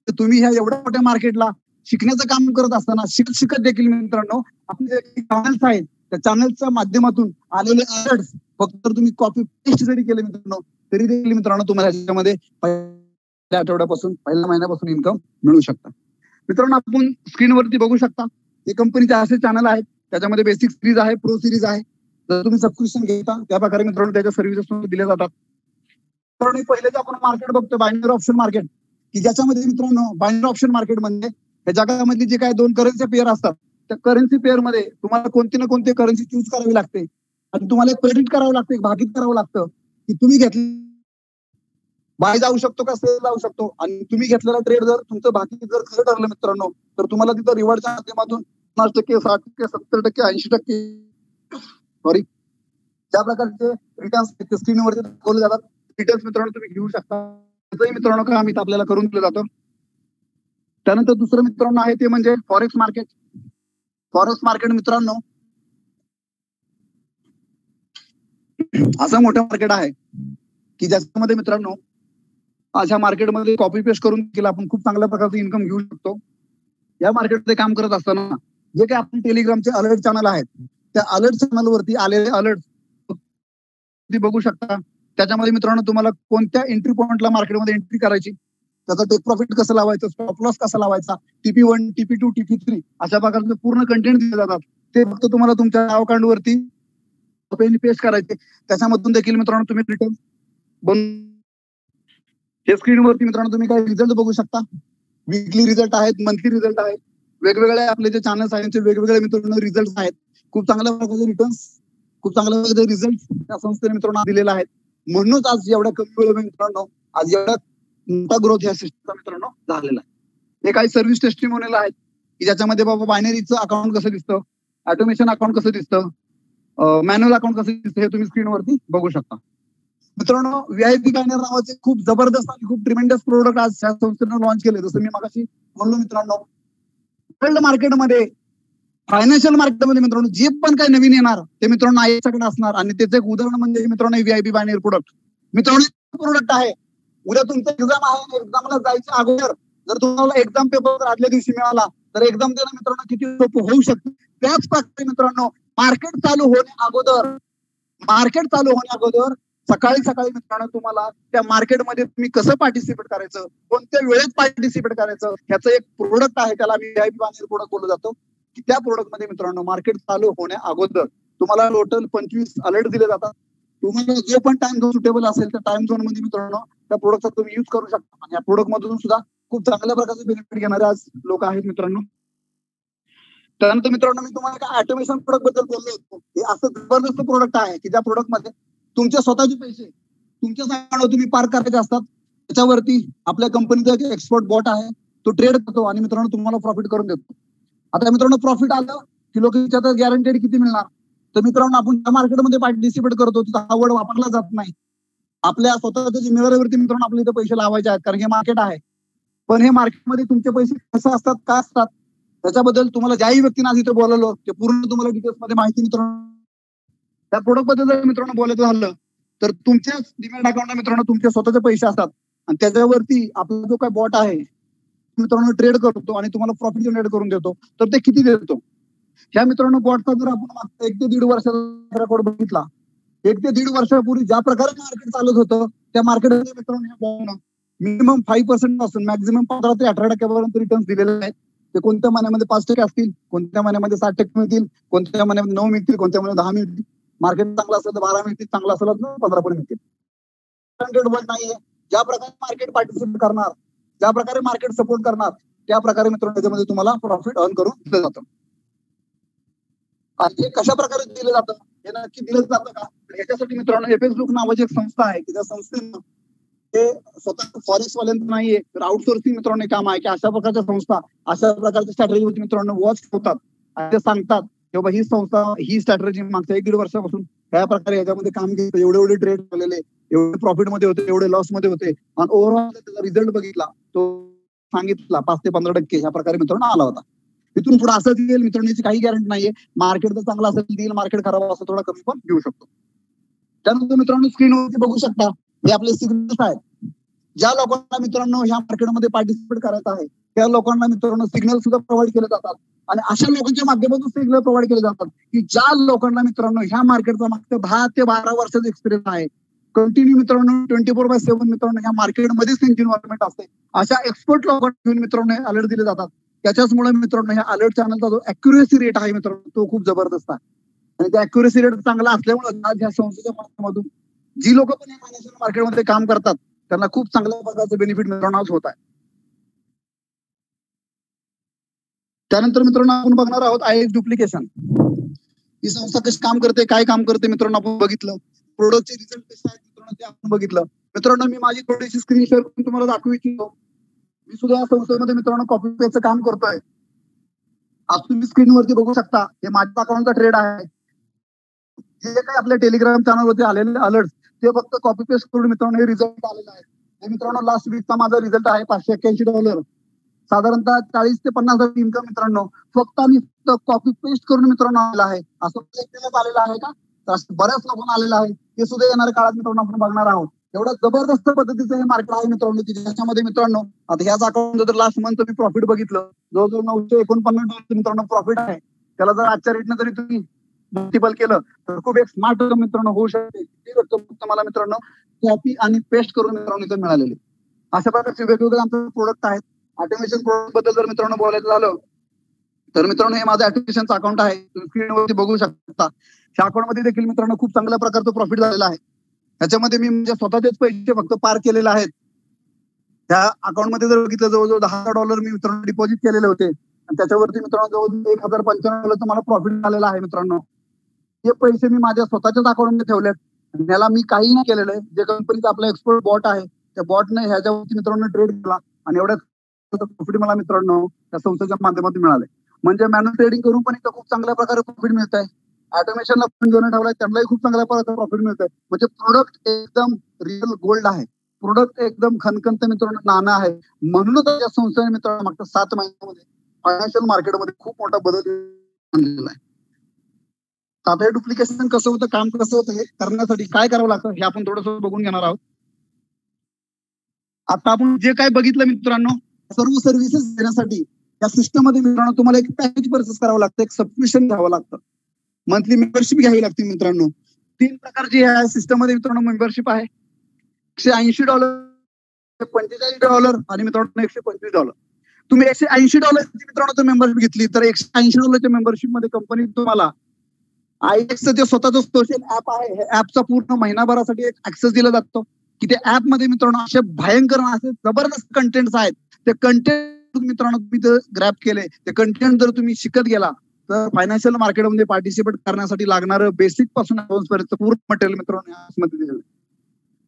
तर तुम्ही ह्या एवढ्या मोठ्या मार्केटला शिकण्याचं काम करत असताना शिकत देखील मित्रांनो आपले चॅनल्स आहेत, त्या चॅनलच्या माध्यमातून आलेले अलर्ट्स फक्त तुम्ही कॉपी पेस्ट जरी केले मित्रांनो तरी देखील मित्रांनो तुम्हाला ह्याच्यामध्ये पहिल्या आठवड्यापासून पहिल्या महिन्यापासून इन्कम मिळू शकता. मित्रांनो आपण स्क्रीनवरती बघू शकता हे कंपनीचे असे चॅनल आहेत, त्याच्यामध्ये बेसिक सिरीज आहे, प्रो सिरीज आहे. जर तुम्ही सबस्क्रिप्शन घेता त्या प्रकारे मित्रांनो त्याच्या सर्व्हिसेस दिल्या जातात. मित्रांनो पहिले जे आपण मार्केट बघतो बायनरी ऑप्शन मार्केट, की ज्याच्यामध्ये मित्रांनो बायनरी ऑप्शन मार्केट म्हणजे या जगामधली जे काही 2 करन्सी पेअर असतात त्या करन्सी पेअर मध्ये तुम्हाला कोणती ना कोणती करन्सी चूज करावी लागते आणि तुम्हाला एक क्रेडिट करावं लागतं, एक भागीत करावं लागतं की तुम्ही घेतली बाय जाऊ शकतो का सेल जाऊ शकतो. आणि तुम्ही घेतलेला ट्रेड जर तुमचं भागीत जर खरं ठरलं मित्रांनो तर तुम्हाला तिथं रिवॉर्डच्या माध्यमातून 50%, 60%, 70%, 80% सॉरी ज्या प्रकारचे रिटर्न्स स्क्रीनवरती दाखवले जातात रिटर्न्स मित्रांनो तुम्ही घेऊ शकता. त्याचंही मित्रांनो काम इथं आपल्याला करून दिलं जातं. त्यानंतर दुसरं मित्रांनो आहे ते म्हणजे फॉरेक्स मार्केट. फॉरेक्स मार्केट मित्रांनो असं मोठं मार्केट आहे की ज्याच्यामध्ये मित्रांनो अशा मार्केटमध्ये कॉपी पेस्ट करून केलं आपण खूप चांगल्या प्रकारचं इन्कम घेऊ शकतो. या मार्केटमध्ये काम करत असताना जे काही आपण टेलिग्रामचे अलर्ट चॅनल आहेत त्या अलर्ट चॅनलवरती आलेले अलर्ट तुम्ही बघू शकता. त्याच्यामध्ये मित्रांनो तुम्हाला कोणत्या एंट्री पॉइंटला मार्केटमध्ये एंट्री करायची, त्याचा टेक प्रॉफिट कसं लावायचं, स्टॉप लॉस कसा लावायचा, TP1, TP2, TP3 अशा प्रकारचे पूर्ण कंटेंट दिले जातात. ते फक्त तुम्हाला तुमच्या अकाउंटवरती पेस्ट करायचे. त्याच्यामधून देखील मित्रांनो तुम्ही रिटर्न बनवून हे स्क्रीनवरती मित्रांनो तुम्ही काही रिझल्ट बघू शकता. वीकली रिझल्ट आहेत, मंथली रिझल्ट आहेत, वेगवेगळे आपले जे चॅनल्स आहेत ते वेगवेगळे मित्रांनो रिझल्ट आहेत. खूप चांगल्या प्रकारचे रिटर्न्स, खूप चांगल्या प्रकारचे रिझल्ट त्या संस्थेने मित्रांनो दिलेला आहेत. म्हणूनच आज एवढ्या कमी वेळेमध्ये मित्रांनो आज एवढा मोठा ग्रोथ या सिस्टमचा मित्रांनो झालेला आहे. हे काही सर्व्हिस टेस्टिमोनियल आहेत की ज्याच्यामध्ये बाबा बायनरीचं अकाउंट कसं दिसतं, ऑटोमेशन अकाउंट कसं दिसतं, मॅन्युअल अकाउंट कसं दिसतं हे तुम्ही स्क्रीनवरती बघू शकता. मित्रांनो VIP बायनर नावाचे खूप जबरदस्त आणि खूप ट्रिमेंडस प्रोडक्ट आज या संस्थेनं लॉन्च केले. जसं मी मगाशी म्हणलो मित्रांनो वर्ल्ड मार्केटमध्ये फायनान्शियल मार्केटमध्ये मित्रांनो जे पण काही नवीन येणार ते मित्रांनो ISकडे असणार आणि त्याचं एक उदाहरण म्हणजे मित्रांनो VIP बायनरी प्रोडक्ट. मित्रांनो प्रोडक्ट आहे. उद्या तुमचं एक्झाम आहे, एक्झामला जायच्या अगोदर जर तुम्हाला एक्झाम पेपर आदल्या दिवशी मिळाला तर एक्झाम देणं मित्रांनो किती सोपं होऊ शकतं. त्याच प्रकारे मित्रांनो मार्केट चालू होण्याअगोदर सकाळी मित्रांनो तुम्हाला त्या मार्केटमध्ये तुम्ही कसं पार्टिसिपेट करायचं, कोणत्या वेळेत पार्टिसिपेट करायचं ह्याचं एक प्रोडक्ट आहे, त्याला VIP बायनरी प्रोडक्ट बोललं जातो. की त्या प्रोडक्ट मध्ये मित्रांनो मार्केट चालू होण्या अगोदर तुम्हाला टोटल 25 अलर्ट दिले जातात. तुम्हाला जो पण टाइम झोन सुटेबल असेल त्या टाइम झोन मध्ये मित्रांनो त्या प्रोडक्टचा तुम्ही युज करू शकता. आणि या प्रोडक्ट मधून सुद्धा खूप चांगल्या प्रकारचे बेनिफिट घेणारे आज लोक आहेत मित्रांनो. त्यानंतर मित्रांनो मी तुम्हाला एका ऑटोमेशन प्रोडक्ट बद्दल बोललो होतो. हे असं जबरदस्त प्रोडक्ट आहे की ज्या प्रोडक्ट मध्ये तुमचे स्वतःचे पैसे तुमच्या जागेवर तुम्ही पार्क करायचे असतात. त्याच्यावरती आपल्या कंपनीचा एक एक्सपर्ट बॉट आहे, तो ट्रेड करतो आणि मित्रांनो तुम्हाला प्रॉफिट करून देतो. आता मित्रांनो प्रॉफिट आलं की लोक विचारतात गॅरंटेड किती मिळणार. तर मित्रांनो आपण ज्या मार्केटमध्ये पार्टिसिपेट करतो तिथं हा वर्ड वापरला जात नाही. आपल्या स्वतःच्या जिम्मेदारीवरती मित्रांनो आपल्या इथे पैसे लावायचे आहेत कारण हे मार्केट आहे. पण हे मार्केटमध्ये तुमचे पैसे कसं असतात, काय असतात त्याच्याबद्दल तुम्हाला ज्याही व्यक्तीने आज इथे बोलवलं ते पूर्ण तुम्हाला डिटेल्स मध्ये माहिती मित्रांनो. त्या प्रोडक्ट बद्दल जर मित्रांनो बोलायचं झालं तर तुमच्याच डिमॅट अकाउंटला मित्रांनो तुमचे स्वतःचे पैसे असतात आणि त्याच्यावरती आपला जो काय बॉट आहे मित्रांनो ट्रेड करतो आणि तुम्हाला प्रॉफिट जनरेट करून देतो. तर ते किती देतो ह्या मित्रांनो बॉटचा जर आपण मागच्या 1 ते 1.5 वर्षाचा रेकॉर्ड बघितला, 1 ते 1.5 वर्षापूर्वी ज्या प्रकारे मार्केट चालत होतं त्या मार्केटमध्ये मित्रांनो मिनिमम 5% पासून मॅक्झिमम 15 ते 18% रिटर्न्स दिलेले आहेत. ते कोणत्या महिन्यामध्ये 5% असतील, कोणत्या महिन्यामध्ये 60% मिळतील, कोणत्या महिन्यामध्ये 9 मिळतील, कोणत्या महिन्यात 10 मिळतील. मार्केट चांगलं असेल तर 12 मिळतील, चांगलं असेल तर 15 पण मिळतील. नाहीये. ज्या प्रकारे मार्केट पार्टिसिपेट करणार, ज्या प्रकारे मार्केट सपोर्ट करणार, त्या प्रकारे मित्रांनो त्याच्यामध्ये तुम्हाला प्रॉफिट अर्न करून दिलं जातं. आणि हे कशा प्रकारे दिलं जातं, हे नक्की दिलं जातं का? याच्यासाठी मित्रांनो एफएस ग्रुप नावाची एक संस्था आहे की त्या संस्थेनं ते स्वतः फॉरेक्स वाल्यांचं नाहीये, तर आउटसोर्सिंग मित्रांनो काम आहे की अशा प्रकारच्या संस्था अशा प्रकारच्या स्ट्रॅटेजीवरती मित्रांनो वॉच ठेवतात आणि ते सांगतात की बाबा ही संस्था ही स्ट्रॅटेजी मागच्या 1-1.5 वर्षापासून त्या प्रकारे याच्यामध्ये काम केलं, एवढे ट्रेड झालेले, एवढे प्रॉफिट मध्ये होते, एवढे लॉस मध्ये होते आणि ओव्हरऑल त्याचा रिझल्ट बघितला तो सांगितला 5 ते 15% ह्या प्रकारे मित्रांनो आला होता. इथून पुढे असंच येईल मित्रांनो, याची काही गॅरंटी नाहीये. मार्केट जर चांगला असेल देईल, मार्केट खराब असेल थोडा कमी पण घेऊ शकतो. त्यानंतर मित्रांनो स्क्रीनवरती बघू शकता हे आपले सिग्नल्स आहेत. ज्या लोकांना मित्रांनो ह्या मार्केटमध्ये पार्टिसिपेट करायचं आहे त्या लोकांना मित्रांनो सिग्नल सुद्धा प्रोव्हाइड केले जातात आणि अशा लोकांच्या माध्यमातून सिग्नल प्रोव्हाइड केले जातात की ज्या लोकांना मित्रांनो ह्या मार्केटचा मागच्या 10 ते 12 वर्षाचा एक्सपिरियन्स आहे, कंटिन्यू मित्रांनो 24/7 मित्रांनो ह्या मार्केटमध्येच त्यांची इन्व्हॉल्वमेंट असते. अशा एक्सपर्ट लोकांना घेऊन मित्रांनो अलर्ट दिले जातात. त्याच्याचमुळे मित्रांनो ह्या अलर्ट चॅनलचा जो अॅक्युरेसी रेट आहे मित्रांनो तो खूप जबरदस्त आहे आणि त्या अॅक्युरेसी रेट चांगला असल्यामुळे आज ह्या संस्थेच्या माध्यमातून जी लोक पण या फायनान्शियल मार्केटमध्ये काम करतात त्यांना खूप चांगल्या प्रकारचं बेनिफिट मित्रांनो होत आहे. त्यानंतर मित्रांनो आपण बघणार आहोत आयएक्स डुप्लिकेशन. ही संस्था कशी काम करते, काय काम करते मित्रांनो आपण बघितलं. प्रोडक्टचे रिझल्ट कसे आहेत मित्रांनो ते आपण बघितलं. मित्रांनो मी माझी थोडीशी स्क्रीन शेअर करून तुम्हाला दाखवू इच्छितो. मी सुद्धा या संस्थेमध्ये मित्रांनो कॉपी पेचं काम करतोय. आज तुम्ही स्क्रीनवरती बघू शकता हे माझ्या अकाउंटचा ट्रेड आहे. जे काही आपल्या टेलिग्राम चॅनलवरती आलेले अलर्ट ते फक्त कॉपी पेस्ट करून मित्रांनो हे रिझल्ट आलेला आहे. हे मित्रांनो लास्ट वीकचा माझा रिझल्ट आहे $581. साधारणतः 40 ते 50 इन्कम मित्रांनो फक्त आणि फक्त कॉपी पेस्ट करून मित्रांनो आलेला आहे. असं एकट्यालाच आलेलं आहे का? तर बऱ्याच लोकांना आलेलं आहे. ते सुद्धा येणाऱ्या काळात मित्रांनो आपण बघणार आहोत. एवढं जबरदस्त पद्धतीचं हे मार्केट आहे मित्रांनो की ज्याच्यामध्ये मित्रांनो आता ह्याच अकाउंट जर लास्ट मंथ मी प्रॉफिट बघितलं जवळजवळ $949 मित्रांनो प्रॉफिट आहे. त्याला जर आजच्या रेटनं जरी तुम्ही मल्टिपल केलं तर खूप एक स्मार्ट मित्रांनो होऊ शकते. ती रक्कम तुम्हाला मित्रांनो कॉपी आणि पेस्ट करून मित्रांनो इथं मिळालेली. अशा प्रकारचे वेगवेगळे आमचे प्रोडक्ट आहेत. ऑटोमेशन प्रोडक्ट बद्दल जर मित्रांनो बोलायचं झालं तर मित्रांनो हे माझं ऑटोमेशनचं अकाउंट आहे. तुम्ही स्क्रीनवरती बघू शकता. त्या अकाउंटमध्ये देखील मित्रांनो खूप चांगल्या प्रकारचं प्रॉफिट झालेलं आहे. ह्याच्यामध्ये मी म्हणजे स्वतःचेच पैसे फक्त पार केलेले आहेत. त्या अकाउंटमध्ये जर बघितलं जवळजवळ $10,000 मी मित्रांनो डिपॉझिट केलेले होते आणि त्याच्यावरती मित्रांनो जवळ $1,095 मला प्रॉफिट झालेला आहे मित्रांनो. हे पैसे मी माझ्या स्वतःच्याच अकाउंटमध्ये ठेवलेत. याला मी काही नाही केलेलं आहे. जे कंपनीचा आपला एक्सपोर्ट बॉट आहे त्या बॉटने ह्याच्यावरती मित्रांनो ट्रेड केला आणि एवढ्याच प्रॉफिट मला मित्रांनो त्या संस्थेच्या माध्यमातून मिळाले. म्हणजे मॅन्युअल ट्रेडिंग करून पण इथं खूप चांगल्या प्रकारे प्रॉफिट मिळत आहे. ऑटोमेशनला पण जोडून ठेवलाय त्यांनाही खूप चांगल्या प्रकारचं प्रॉफिट मिळत आहे. म्हणजे प्रोडक्ट एकदम रिअल गोल्ड आहे. प्रोडक्ट एकदम खणखणत मित्रांनो नाणं आहे. म्हणूनच या संस्थेने मित्रांनो मागच्या 7 महिन्यामध्ये फायनान्शियल मार्केटमध्ये खूप मोठा बदल आणलेला आहे. आता हे डुप्लिकेशन कसं होतं, काम कसं होतं हे करण्यासाठी काय करावं लागतं हे आपण थोडंसं बघून घेणार आहोत. आता आपण जे काय बघितलं मित्रांनो सर्व सर्व्हिसेस देण्यासाठी या सिस्टम मध्ये मित्रांनो तुम्हाला एक पॅकेज परचेस करावं लागतं, एक सबस्क्रिप्शन घ्यावं लागतं, मंथली मेंबरशिप घ्यावी लागते मित्रांनो. 3 प्रकारची ह्या सिस्टम मध्ये मित्रांनो मेंबरशिप आहे. $180, $45 आणि मित्रांनो $125. तुम्ही $180 मित्रांनो जर मेंबरशिप घेतली तर $180 मेंबरशिप मध्ये कंपनी तुम्हाला आयएक्सचं जे स्वतःचं सोशल ऍप आहे हे ऍपचा पूर्ण महिनाभरासाठी एक ऍक्सेस दिला जातो की त्या ऍप मध्ये मित्रांनो असे भयंकर असे जबरदस्त कंटेंट्स आहेत. ते कंटेंट मित्रांनो तुम्ही जर ग्रॅब केले, ते कंटेंट जर तुम्ही शिकत गेला तर फायनान्शियल मार्केटमध्ये पार्टिसिपेट करण्यासाठी लागणारं बेसिक पासून ऍडव्हान्स पर्यंत पूर्ण मटेरियल मित्रांनो ऍपमध्ये दिलेलं आहे.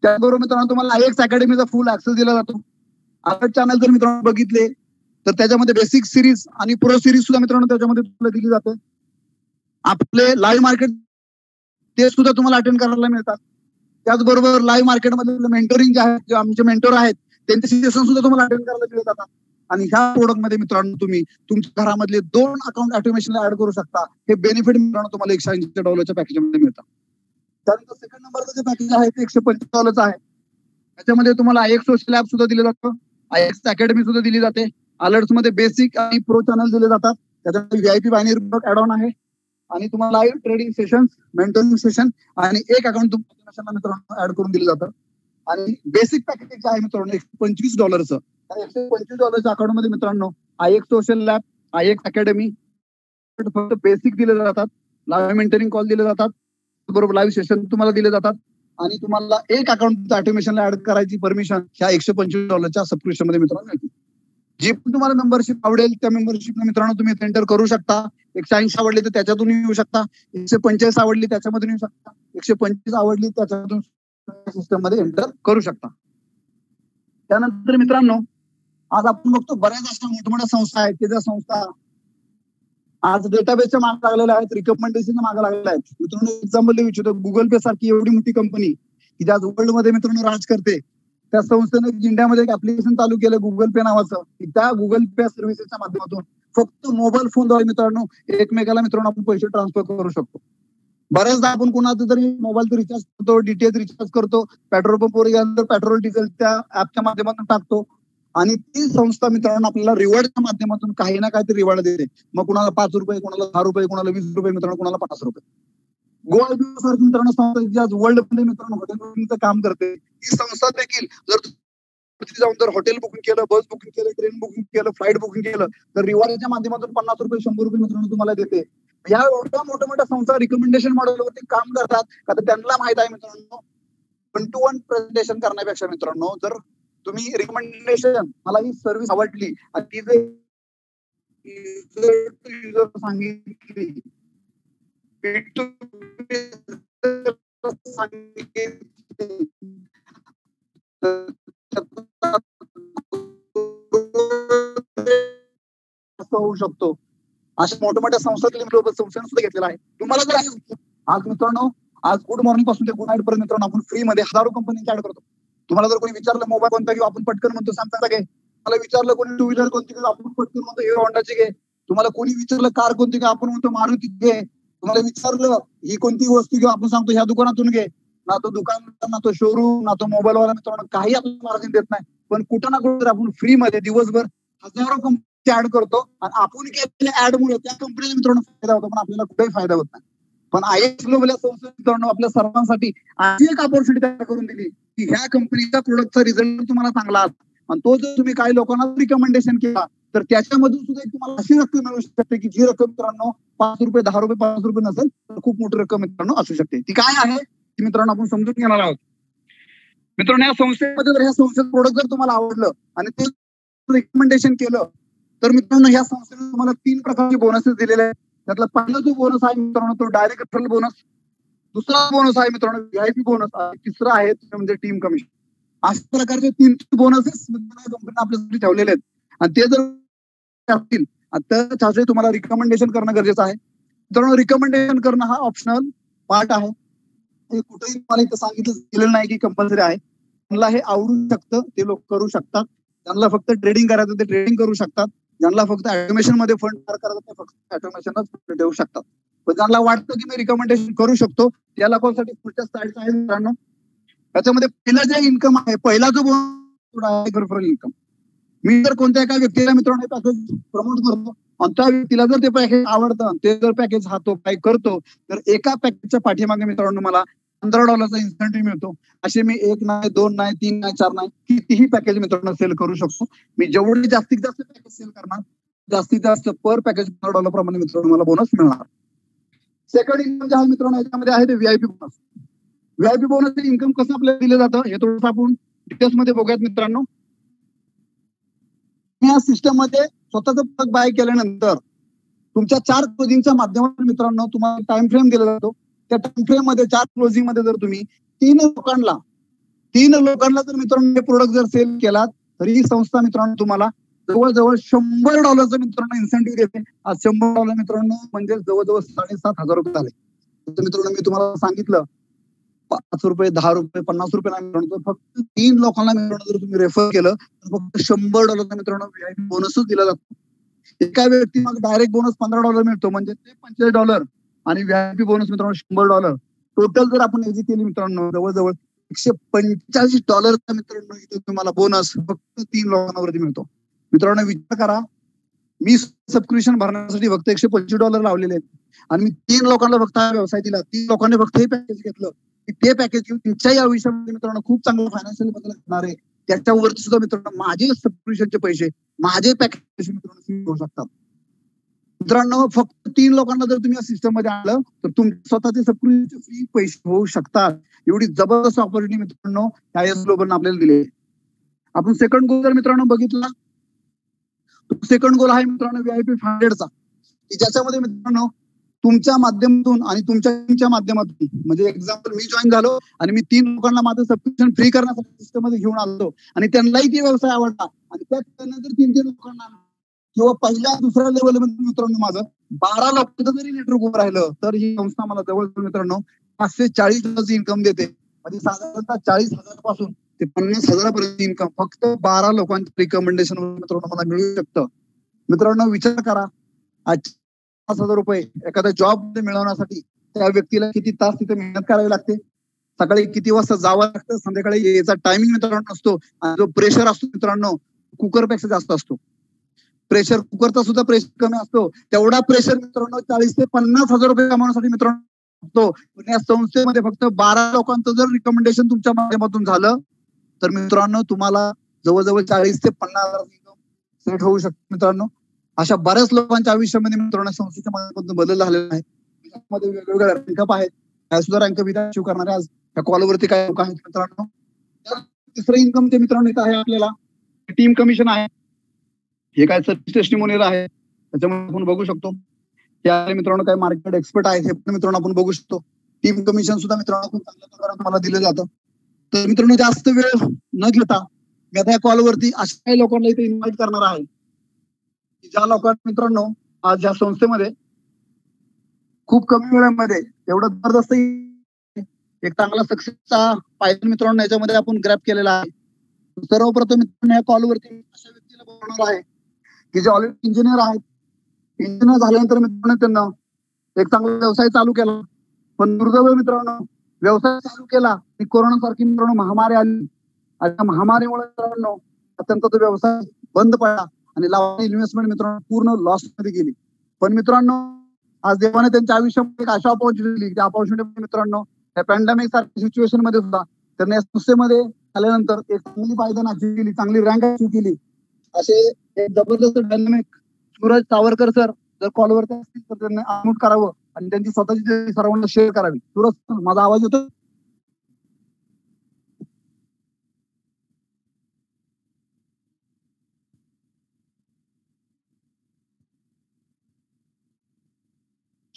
त्याचबरोबर मित्रांनो तुम्हाला आयएक्स अकॅडमीचा फुल ऍक्सेस दिला जातो. अलर्ट चॅनल जर मित्रांनो बघितले तर त्याच्यामध्ये बेसिक सिरीज आणि प्रो सिरीज सुद्धा मित्रांनो त्याच्यामध्ये तुम्हाला दिली जाते. आपले लाईव्ह मार्केट ते सुद्धा तुम्हाला अटेंड करायला मिळतात. त्याचबरोबर लाईव्ह मार्केटमध्ये मेंटोरिंग जे आहे, जे आमचे मेंटोर आहेत त्यांचे सेशन सुद्धा तुम्हाला अटेंड करायला दिले जातात. आणि ह्या प्रोडक्ट मध्ये मित्रांनो तुम्ही तुमच्या घरामधले 2 अकाउंट ऑटोमेशनला ऍड करू शकता. हे बेनिफिट मित्रांनो तुम्हाला $180 पॅकेजमध्ये मिळतात. त्यानंतर सेकंड नंबरचं जे पॅकेज आहे ते $125 आहे. त्याच्यामध्ये तुम्हाला आयएक्स सोशल ऍप सुद्धा दिलं जातं, आयएक्स अकॅडमी सुद्धा दिली जाते, अलर्ट्स मध्ये बेसिक आणि प्रो चॅनल दिले जातात. त्याच्यामध्ये व्हीआयपी बायनरी ऍड ऑन आहे आणि तुम्हाला live trading session, mentoring session आणि एक अकाउंट तुम्हाला मित्रांनो ऍड करून दिलं जातं. आणि बेसिक पॅकेज आहे मित्रांनो $125. $125 अकाउंटमध्ये मित्रांनो IX social lab, IX academy फक्त बेसिक दिले जातात, लाईव्ह मेंटरिंग कॉल दिले जातात, बरोबर लाईव्ह सेशन तुम्हाला दिले जातात आणि तुम्हाला एक अकाउंट ऑटोमेशनला ऍड करायची परमिशन ह्या $125 सबस्क्रिप्शन मध्ये मित्रांनो मिळते. जी पण तुम्हाला मेंबरशिप आवडेल त्या मेंबरशिप मित्रांनो तुम्ही एंटर करू शकता. 180 आवडली तर त्याच्यातून येऊ शकता, 145 आवडली त्याच्यामधून येऊ शकता, 125 आवडली त्याच्यातून सिस्टम मध्ये एंटर करू शकता. त्यानंतर मित्रांनो आज आपण बघतो बऱ्याच अशा मोठमोठ्या संस्था आहेत की ज्या संस्था आज डेटाबेसच्या मागे लागलेल्या आहेत, रिकमेंडेशनच्या मागे लागलेल्या आहेत. मित्रांनो एक्झाम्पल विचारतो, गुगल पे सारखी एवढी मोठी कंपनी की ज्या वर्ल्ड मध्ये मित्रांनो राज करते, त्या संस्थेने इंडियामध्ये एक ऍप्लिकेशन चालू केलं गुगल पे नावाचं. त्या गुगल पे सर्व्हिसेसच्या माध्यमातून फक्त मोबाईल फोनद्वारे मित्रांनो एकमेकाला मित्रांनो आपण पैसे ट्रान्सफर करू शकतो. बऱ्याचदा आपण कोणाचं तरी मोबाईलचं रिचार्ज करतो, डीटीएच रिचार्ज करतो, पेट्रोल पंपवर गेल्यानंतर पेट्रोल डिझेल त्या ऍपच्या माध्यमातून टाकतो आणि ती संस्था मित्रांनो आपल्याला रिवॉर्डच्या माध्यमातून काही ना काहीतरी रिवॉर्ड देते. मग कुणाला ₹5, कुणाला ₹10, कुणाला ₹20 मित्रांनो, कुणाला ₹50. गोवा सारखी मित्रांनो संस्था वर्ल्ड मध्ये मित्रांनो हॉटेल बुकिंगचं काम करते. ही संस्था देखील जर जाऊन जर हॉटेल बुकिंग केलं, बस बुकिंग केलं, ट्रेन बुकिंग केलं, फ्लाईट बुकिंग केलं तर रिवॉर्डच्या माध्यमातून ₹50, ₹100 मित्रांनो तुम्हाला देते. या एवढ्या मोठ्या मोठ्या संस्था रिकमेंडेशन मॉडेलवरती काम करतात का तर त्यांना माहित आहे मित्रांनो 1 to 1 प्रेझेंटेशन करण्यापेक्षा मित्रांनो जर तुम्ही रिकमेंडेशन मला ही सर्व्हिस आवडली आणि ती जर सांगितली होऊ शकतो. अशा मोठ्या मोठ्या संस्थांनी संस्थांनी सुद्धा घेतलेला आहे. तुम्हाला जर आज मित्रांनो आज गुड मॉर्निंग पासून ते गुड नाईट पर्यंत मित्रांनो आपण फ्री मध्ये हजारो कंपनी ऍड करतो. तुम्हाला जर कोणी विचारलं मोबाईल कोणता घेऊ आपण पटकन म्हणतो सॅमसंगचा घे. मला विचारलं कोणी टू व्हीलर कोणती घेऊ आपण पटकन म्हणतो हिरो होंडाची घे. तुम्हाला कोणी विचारलं कार कोणती घे आपण म्हणतो मारुती घे. तुम्हाला विचारलं ही कोणती वस्तू घेऊ आपण सांगतो ह्या दुकानातून घे. ना तो दुकान ना तो शोरूम ना तो मोबाईल वाला मित्रांनो काही आपल्याला मार्जिन देत नाही. पण कुठं ना कुठं आपण फ्री मध्ये दिवसभर हजारो कंपनी ऍड करतो आणि आपण केलेल्या ऍड मुळे त्या कंपनीला मित्रांनो फायदा होतो पण आपल्याला कुठेही फायदा होत नाही. पण IX ग्लोबल या संस्थे मित्रांनो आपल्या सर्वांसाठी अशी एक ऑपॉर्च्युनिटी तयार करून दिली की ह्या कंपनीच्या प्रोडक्टचा रिझल्ट तुम्हाला चांगला आला आणि तो जर तुम्ही काही लोकांना रिकमेंडेशन केला तर त्याच्यामधून सुद्धा तुम्हाला अशी रक्कम मिळू शकते की जी रक्कम मित्रांनो ₹5, ₹10, ₹5 नसेल तर खूप मोठी रक्कम मित्रांनो असू शकते. ती काय आहे ती मित्रांनो आपण समजून घेणार आहोत. मित्रांनो या संस्थेमध्ये जर ह्या संस्थेचं प्रोडक्ट जर तुम्हाला आवडलं आणि ते रिकमेंडेशन केलं तर मित्रांनो ह्या संस्थेने तुम्हाला 3 प्रकारचे बोनसेस दिलेले आहेत. त्यातला पहिला जो बोनस आहे मित्रांनो तो डायरेक्ट रेफरल बोनस, दुसरा बोनस आहे मित्रांनो VIP बोनस आणि तिसरा आहे म्हणजे टीम कमिशन. अशा प्रकारचे 3 बोनसेस कंपनीने आपल्यासाठी ठेवलेले आहेत आणि ते जर असतील तर त्यासाठी तुम्हाला रिकमेंडेशन करणं गरजेचं आहे. मित्रांनो रिकमेंडेशन करणं हा ऑप्शनल पार्ट आहे. हे कुठेही तुम्हाला इथं सांगितलं गेलेलं नाही की कंपल्सरी आहे. त्यांना हे आवडू शकतं ते लोक करू शकतात. त्यांना फक्त ट्रेडिंग करायचं ते ट्रेडिंग करू शकतात. ज्यांना फक्त ऑटोमेशन मध्ये फंड तयार करायचं ते फक्त ऑटोमेशनच ठेवू शकतात. पण ज्यांना वाटतं की मी रिकमेंडेशन करू शकतो त्या लोकांसाठी पुढच्या स्लाइड आहे मित्रांनो. त्याच्यामध्ये पहिला जे इन्कम आहे पहिला जो रेफरल इन्कम. मी जर कोणत्या एका व्यक्तीला मित्रांनो पॅकेज प्रमोट करतो आणि त्या व्यक्तीला जर ते पॅकेज आवडतं ते जर पॅकेज हा तो काय करतो तर एका पॅकेजच्या पाठीमागे मित्रांनो मला $15 इन्सेंटिव्ह मिळतो. असे मी 1 नाही 2 नाही 3 नाही 4 नाही कितीही पॅकेज मित्रांनो सेल करू शकतो. मी जेवढी जास्तीत जास्त पॅकेज सेल करणार जास्तीत जास्त पर पॅकेज $15 प्रमाणे मित्रांनो मला बोनस मिळणार. सेकंड इन्कम जे आहे मित्रांनो याच्यामध्ये आहे ते VIP bonus. VIP bonus income कसं आपल्याला दिलं जातं हे थोडंसं आपण डिटेल्स मध्ये बघूयात मित्रांनो. या सिस्टम मध्ये स्वतःचं प्रोडक्ट बाय केल्यानंतर तुमच्या 4 क्लोजिंगच्या माध्यमातून मित्रांनो तुम्हाला टाइम फ्रेम दिला जातो. त्या टाइम फ्रेम मध्ये 4 क्लोजिंग मध्ये जर तुम्ही 3 लोकांना जर मित्रांनो हे प्रोडक्ट जर सेल केला तर ही संस्था मित्रांनो तुम्हाला जवळजवळ $100 मित्रांनो इन्सेंटिव्ह देते. आज $100 मित्रांनो म्हणजे जवळजवळ ₹7,500 झाले. मित्रांनो मी तुम्हाला सांगितलं ₹5, ₹10, ₹50 नाही मित्रांनो फक्त 3 लोकांना मित्रांनो जर तुम्ही रेफर केलं तर फक्त $100 मित्रांनो VIP बोनसच दिला जातो. एका व्यक्ती मग डायरेक्ट बोनस $15 मिळतो म्हणजे ते $45 आणि VIP बोनस मित्रांनो $100. टोटल जर आपण एजी केली मित्रांनो जवळजवळ $145 मित्रांनो इथे तुम्हाला बोनस फक्त 3 लोकांवरती मिळतो. मित्रांनो विचार करा मी सबस्क्रिप्शन भरण्यासाठी फक्त $125 लावलेले आहेत आणि मी 3 लोकांना फक्त हा व्यवसाय दिला. 3 लोकांनी फक्त हे पॅकेज घेतलं की ते पॅकेज घेऊन त्यांच्याही आयुष्यामध्ये मित्रांनो खूप चांगलं फायनान्शियल बदल करणार आहे. त्याच्यावरती सुद्धा मित्रांनो माझे सबस्क्रिप्शनचे पैसे, माझे पॅकेज मित्रांनो तुम्ही घेऊ शकता. मित्रांनो फक्त 3 लोकांना जर तुम्ही या सिस्टम मध्ये आणलं तर तुमचे स्वतःचे सबस्क्रिप्शन फ्री पैसे होऊ शकतात. एवढी जबरदस्त ऑपॉर्च्युनिटी मित्रांनो IS ग्लोबलने आपल्याला दिली. आपण सेकंड गोल जर मित्रांनो बघितला, सेकंड गोल आहे मित्रांनो VIP 100चा, की ज्याच्यामध्ये मित्रांनो तुमच्या माध्यमातून आणि तुमच्या टीमच्या माध्यमातून, म्हणजे एक्झाम्पल मी जॉईन झालो आणि मी 3 लोकांना माझं सबस्क्रिप्शन फ्री करण्यासाठी सिस्टम मध्ये घेऊन आलो आणि त्यांनाही ती व्यवसाय आवडला आणि त्यानंतर 3 लोकांना किंवा पहिल्या दुसऱ्या लेवलमध्ये मित्रांनो माझं 12 लाखाचं जरी नेटवर्क उभं राहिलं तर ही संस्था मला जवळ मित्रांनो 540 इन्कम देते. म्हणजे साधारणतः 40,000 पासून ते 50,000 पर्यंत इन्कम फक्त 12 लोकांच्या रिकमेंडेशन मित्रांनो मला मिळू शकतं. मित्रांनो विचार करा, आज 50,000 रुपये एखाद्या जॉब मध्ये मिळवण्यासाठी त्या व्यक्तीला किती तास तिथे मेहनत करावी लागते, सकाळी किती वाजता जावं लागतं, संध्याकाळी याचा टायमिंग मित्रांनो असतो आणि जो प्रेशर असतो मित्रांनो कुकरपेक्षा जास्त असतो. प्रेशर कुकरचा सुद्धा प्रेशर कमी असतो. तेवढा प्रेशर मित्रांनो 40,000 ते 50,000 रुपये कमावण्यासाठी मित्रांनो या संस्थेमध्ये फक्त 12 लोकांचं जर रिकमेंडेशन तुमच्या माध्यमातून झालं तर मित्रांनो तुम्हाला जवळजवळ 40,000 ते 50,000 इन्कम सेट होऊ शकतो. मित्रांनो अशा बऱ्याच लोकांच्या आयुष्यामध्ये मित्रांनो संस्थेच्या माध्यमातून बदल झालेला आहे. त्यामध्ये वेगवेगळ्या रँकअप आहेत, त्या सुद्धा रँकअप इथे अचीव्ह करणारे आज त्या कॉलवरती काही लोक आहेत मित्रांनो. तिसरं इन्कम ते मित्रांनो इथं आहे आपल्याला टीम कमिशन आहे. हे काय सर्व्हिस टेस्टिमोनियल आहे, त्याच्यामध्ये आपण बघू शकतो. त्या मित्रांनो काही मार्केट एक्सपर्ट आहेत हे पण मित्रांनो आपण बघू शकतो. टीम कमिशन सुद्धा मित्रांनो खूप चांगल्या प्रकारे तुम्हाला दिलं जातं. तर मित्रांनो जास्त वेळ न घेता मी आता या कॉलवरती अशा काही लोकांना इथे इन्व्हाइट करणार आहे की ज्या लोकांना मित्रांनो आज या संस्थेमध्ये खूप कमी वेळामध्ये एवढं जबरदस्त एक चांगला सक्सेसचा पायथन मित्रांनो याच्यामध्ये आपण ग्रॅप केलेला आहे. सर्वप्रथम मित्रांनो या कॉलवरती अशा व्यक्तीला बोलणार आहे की जे ऑलरेडी इंजिनियर आहेत. इंजिनियर झाल्यानंतर मित्रांनो त्यांना एक चांगला व्यवसाय चालू केला, पण दुर्दैव मित्रांनो व्यवसाय चालू केला आणि कोरोना सारखी मित्रांनो महामारी आली आणि त्या महामारीमुळे मित्रांनो अत्यंत तो व्यवसाय बंद पडला आणि लावलेली इन्व्हेस्टमेंट मित्रांनो पूर्ण लॉस मध्ये गेली. पण मित्रांनो आज देवाने त्यांच्या आयुष्यामध्ये एक अशा अपॉर्च्युनिटी दिली, त्या अपॉर्च्युनिटी मित्रांनो त्या पॅन्डेमिक सारख्या सिच्युएशन मध्ये सुद्धा त्यांनी या संस्थेमध्ये आल्यानंतर एक चांगली पायदान अचीव्ह केली, चांगली रँक अचीव्ह केली. असे एक जबरदस्त डायनामिक सूरज सावरकर सर जर कॉलवरती असतील तर त्यांनी अनम्यूट करावं आणि त्यांची स्वतःची सर्वांना शेअर करावी. सूरज माझा आवाज येतो?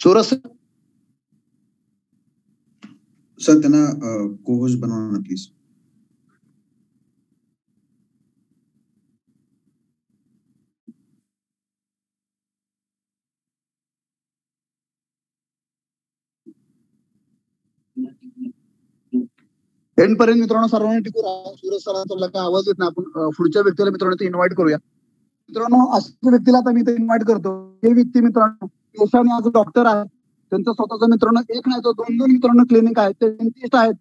सूरज सर त्यांना को होस्ट बनवा ना प्लीज. एंड पर्यंत मित्रांनो सर्वांनी टिकू राहा. सूरज सरांचा काय आवाज येत नाही, आपण पुढच्या व्यक्तीला मित्रांनो इन्व्हाइट करूया. मित्रांनो अशा व्यक्तीला आता मी इथे इन्व्हाइट करतो. हे व्यक्ती मित्रांनो पेशाने आज डॉक्टर आहे, त्यांचं स्वतःचं मित्रांनो एक नाही तर 2 मित्रांनो क्लिनिक आहेत, ते डेंटिस्ट आहेत,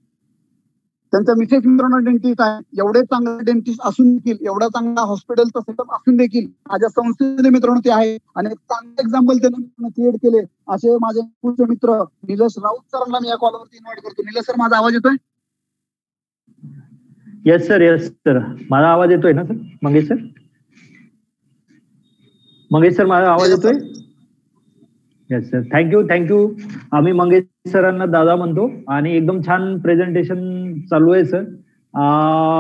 त्यांच्या मिसेस मित्रांनो डेंटिस्ट आहेत. एवढे चांगले डेंटिस्ट असून देखील, एवढा चांगला हॉस्पिटलचा सेटअप असून देखील माझ्या संस्थेमध्ये मित्रांनो ते आहे आणि एक चांगले एक्झाम्पल त्यांनी क्रिएट केले. असे माझे पुढचे मित्र निलेश राऊत सरांना मी या कॉलवरती इन्व्हाइट करतो. निलेश सर माझा आवाज येतोय? येस सर माझा आवाज येतोय ना सर? मंगेश सर माझा आवाज येतोय? Yes sir, thank you. आम्ही मंगेश सरांना दादा म्हणतो आणि एकदम छान प्रेझेंटेशन चालू आहे सर.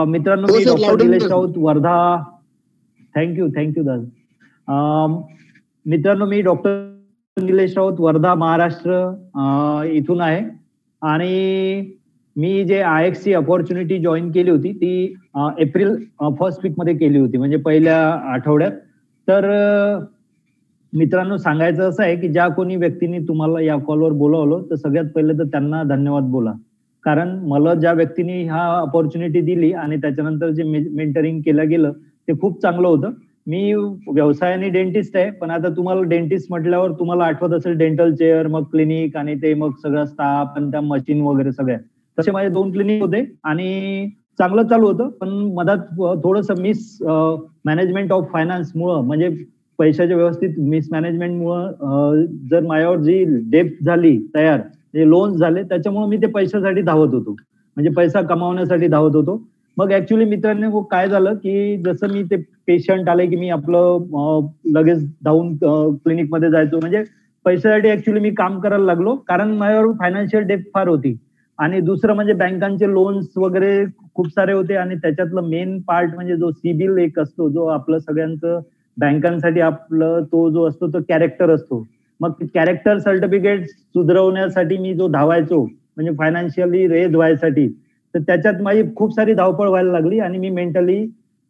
मित्रांनो मी डॉक्टर निलेश राऊत वर्धा. थँक्यू दादा. मित्रांनो मी डॉक्टर निलेश राऊत वर्धा महाराष्ट्र इथून आहे आणि मी जे IX ची अपॉर्च्युनिटी जॉईन केली होती ती एप्रिल फर्स्ट वीक मध्ये केली होती, म्हणजे पहिल्या आठवड्यात. तर मित्रांनो सांगायचं असं आहे की ज्या कोणी व्यक्तीने तुम्हाला या कॉलवर बोलावलं तर सगळ्यात पहिले तर त्यांना धन्यवाद बोला, कारण मला ज्या व्यक्तीने ह्या अपॉर्च्युनिटी दिली आणि त्याच्यानंतर जे मेंटरिंग केलं गेलं ते खूप चांगलं होतं. मी व्यवसायाने डेंटिस्ट आहे, पण आता तुम्हाला डेंटिस्ट म्हटल्यावर तुम्हाला आठवत असेल डेंटल चेअर, मग क्लिनिक आणि ते मग सगळं स्टाफ आणि त्या मशीन वगैरे सगळ्या. तसे माझे 2 क्लिनिक होते आणि चांगलं चालू होतं, पण मधात थोडंसं मिस मॅनेजमेंट ऑफ फायनान्स मुळे, म्हणजे पैशाच्या व्यवस्थित मिसमॅनेजमेंट मुळे जर माझ्यावर जी डेप्थ झाली तयार लोन्स झाले, त्याच्यामुळे मी ते पैशासाठी धावत होतो, म्हणजे पैसा कमावण्यासाठी धावत होतो. मग ऍक्च्युली मित्रांनो काय झालं की जसं मी ते पेशंट आले की मी आपलं लगेच धावून क्लिनिकमध्ये जायचो, म्हणजे पैशासाठी ऍक्च्युली मी काम करायला लागलो, कारण माझ्यावर फायनान्शियल डेप्थ फार होती. आणि दुसरं म्हणजे बँकांचे लोन्स वगैरे खूप सारे होते, आणि त्याच्यातलं मेन पार्ट म्हणजे जो सिबिल एक असतो, जो आपलं सगळ्यांचं बँकांसाठी आपलं तो जो असतो तो कॅरेक्टर असतो. मग कॅरेक्टर सर्टिफिकेट सुधारवण्यासाठी मी जो धावायचो, म्हणजे फायनान्शियली रेज व्हायसाठी, तर त्याच्यात माझी खूप सारी धावपळ व्हायला लागली आणि मी मेंटली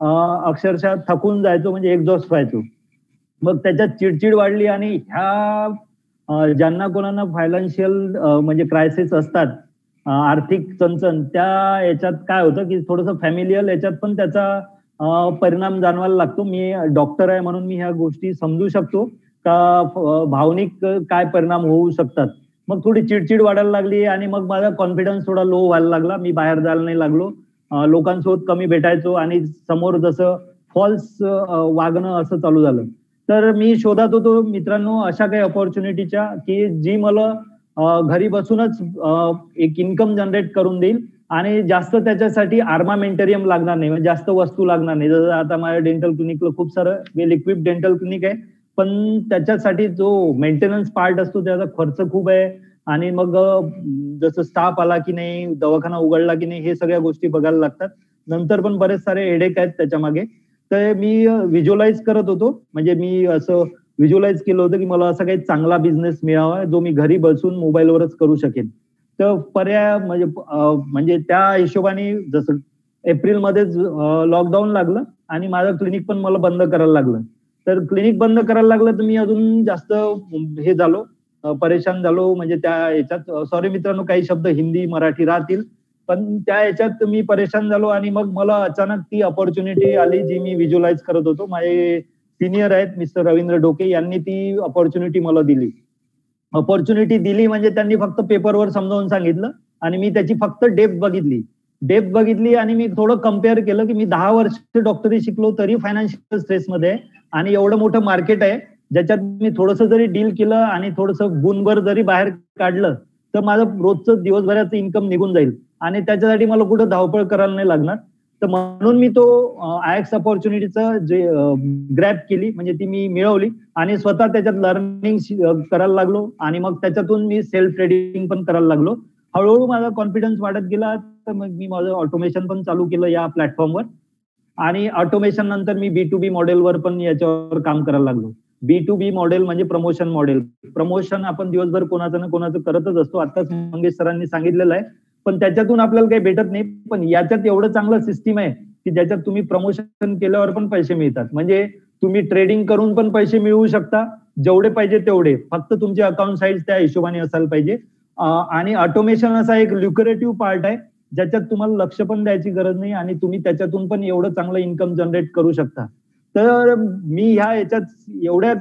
अक्षरशः थकून जायचो, म्हणजे एक्झॉस्ट व्हायचो. मग त्याच्यात चिडचिड वाढली, आणि ह्या ज्यांना कोणाला फायनान्शियल म्हणजे क्रायसिस असतात, आर्थिक चणचण, त्या याच्यात काय होतं की थोडंसं फॅमिलियल याच्यात पण त्याचा परिणाम जाणवायला लागतो. मी डॉक्टर आहे म्हणून मी ह्या गोष्टी समजू शकतो का भावनिक काय परिणाम होऊ शकतात. मग थोडी चिडचिड वाढायला लागली आणि मग माझा कॉन्फिडन्स थोडा लो व्हायला लागला. मी बाहेर जायला नाही लागलो, लोकांसोबत कमी भेटायचो आणि समोर जसं फॉल्स वागणं असं चालू झालं. तर मी शोधात होतो मित्रांनो अशा काही ऑपॉर्च्युनिटीच्या की जी मला घरी बसूनच एक इन्कम जनरेट करून देईल आणि जास्त त्याच्यासाठी आर्मामेंटेरियम लागणार नाही, म्हणजे जास्त वस्तू लागणार नाही. जसं आता माझ्या डेंटल क्लिनिकला खूप सारं वेल इक्विप डेंटल क्लिनिक आहे, पण त्याच्यासाठी जो मेंटेनन्स पार्ट असतो त्याचा खर्च खूप आहे. आणि मग जसं स्टाफ आला की नाही, दवाखाना उघडला की नाही, हे सगळ्या गोष्टी बघायला लागतात. नंतर पण बरेच सारे हेडेक आहेत त्याच्या मागे. तर मी व्हिज्युअलाइज करत होतो, म्हणजे मी असं व्हिज्युअलाइज केलं होतं की मला असा काही चांगला बिझनेस मिळावा जो मी घरी बसून मोबाईलवरच करू शकेन. तर पर्याय म्हणजे त्या हिशोबाने जसं एप्रिलमध्येच लॉकडाऊन लागलं आणि माझं क्लिनिक पण मला बंद करायला लागलं. तर क्लिनिक बंद करायला लागलं तर मी अजून जास्त हे झालो, परेशान झालो. म्हणजे त्या याच्यात सॉरी मित्रांनो काही शब्द हिंदी मराठी राहतील, पण त्या याच्यात मी परेशान झालो आणि मग मला अचानक ती अपॉर्च्युनिटी आली जी मी व्हिज्युअलाइज करत होतो. माझे सिनियर आहेत मिस्टर रवींद्र डोके, यांनी ती अपॉर्च्युनिटी मला दिली. अपॉर्च्युनिटी दिली म्हणजे त्यांनी फक्त पेपरवर समजावून सांगितलं आणि मी त्याची फक्त डेप्थ बघितली आणि मी थोडं कम्पेअर केलं की मी 10 वर्ष डॉक्टरी शिकलो तरी फायनान्शियल स्ट्रेसमध्ये आहे आणि एवढं मोठं मार्केट आहे ज्याच्यात मी थोडंसं जरी डील केलं आणि थोडंसं गुणभर जरी बाहेर काढलं तर माझं रोजचं दिवसभराचं इन्कम निघून जाईल आणि त्याच्यासाठी मला कुठं धावपळ करायला नाही लागणार. तर म्हणून मी तो आयएक्स अपॉर्च्युनिटीचं जे ग्रॅब केली, म्हणजे ती मी मिळवली आणि स्वतः त्याच्यात लर्निंग करायला लागलो आणि मग त्याच्यातून मी सेल्फ ट्रेडिंग पण करायला लागलो. हळूहळू माझा कॉन्फिडन्स वाढत गेला. तर मग मी माझं ऑटोमेशन पण चालू केलं या प्लॅटफॉर्मवर आणि ऑटोमेशन नंतर मी B2B मॉडेलवर पण याच्यावर काम करायला लागलो. B2B मॉडेल म्हणजे प्रमोशन मॉडेल. प्रमोशन आपण दिवसभर कोणाचं ना कोणाचं करतच असतो, आताच मंगेश सरांनी सांगितलेलं आहे, पण त्याच्यातून आपल्याला काही भेटत नाही. पण याच्यात एवढं चांगलं सिस्टीम आहे की ज्याच्यात तुम्ही प्रमोशन केल्यावर पण पैसे मिळतात. म्हणजे तुम्ही ट्रेडिंग करून पण पैसे मिळवू शकता, जेवढे पाहिजे तेवढे, फक्त तुमचे अकाउंट साईज त्या हिशोबाने असायला पाहिजे. आणि ऑटोमेशन असा एक ल्युक्रेटिव्ह पार्ट आहे ज्याच्यात तुम्हाला लक्ष पण द्यायची गरज नाही आणि तुम्ही त्याच्यातून पण एवढं चांगलं इन्कम जनरेट करू शकता. तर मी ह्या याच्यात एवढ्या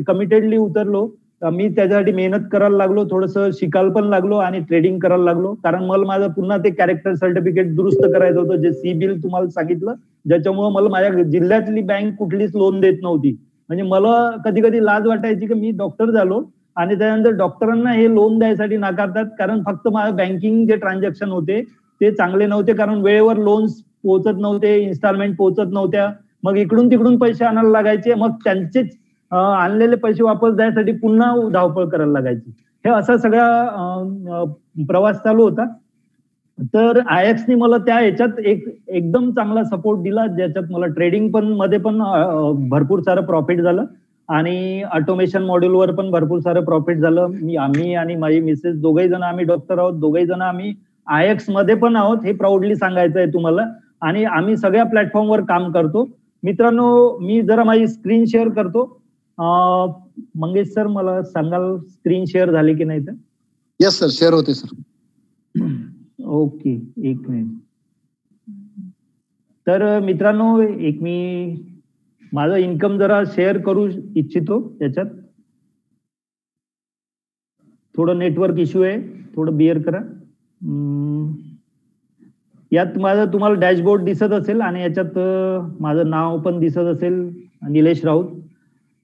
कमिटेडली उतरलो, मी त्याच्यासाठी मेहनत करायला लागलो, थोडंसं शिकायला पण लागलो आणि ट्रेडिंग करायला लागलो. कारण मला माझं पुन्हा ते कॅरेक्टर सर्टिफिकेट दुरुस्त करायचं होतं, जे सिबिल तुम्हाला सांगितलं, ज्याच्यामुळे मला माझ्या जिल्ह्यातली बँक कुठलीच लोन देत नव्हती. म्हणजे मला कधी कधी लाज वाटायची की मी डॉक्टर झालो आणि त्यानंतर डॉक्टरांना हे लोन द्यायसाठी नाकारतात, कारण फक्त माझं बँकिंग जे ट्रान्झॅक्शन होते ते चांगले नव्हते, कारण वेळेवर लोन्स पोहोचत नव्हते, इन्स्टॉलमेंट पोहोचत नव्हत्या. मग इकडून तिकडून पैसे आणायला लागायचे, मग त्यांचेच आणलेले पैसे वापस द्यायसाठी पुन्हा धावपळ करायला लागायची. हे असा सगळा प्रवास चालू होता. तर आयएक्सनी मला त्या याच्यात एकदम चांगला सपोर्ट दिला, ज्याच्यात मला ट्रेडिंग पण मध्ये पण भरपूर सारं प्रॉफिट झालं आणि ऑटोमेशन मॉड्यूलवर पण भरपूर सारं प्रॉफिट झालं. आम्ही आणि माझी मिसेस दोघही जण आम्ही डॉक्टर आहोत, दोघही जण आम्ही आयएक्स मध्ये पण आहोत, हे प्राऊडली सांगायचं आहे तुम्हाला. आणि आम्ही सगळ्या प्लॅटफॉर्मवर काम करतो. मित्रांनो मी जरा माझी स्क्रीन शेअर करतो. मंगेश सर मला सांगाल स्क्रीन शेअर झाली की नाही तर? येस सर, शेअर होते सर. ओके, एक मिनिट. तर मित्रांनो एक मी माझं इन्कम जरा शेअर करू इच्छितो. त्याच्यात थोडं नेटवर्क इश्यू आहे, थोडं बिअर करा. यात माझं तुम्हाला डॅशबोर्ड दिसत असेल आणि याच्यात माझं नाव पण दिसत असेल, निलेश राऊत.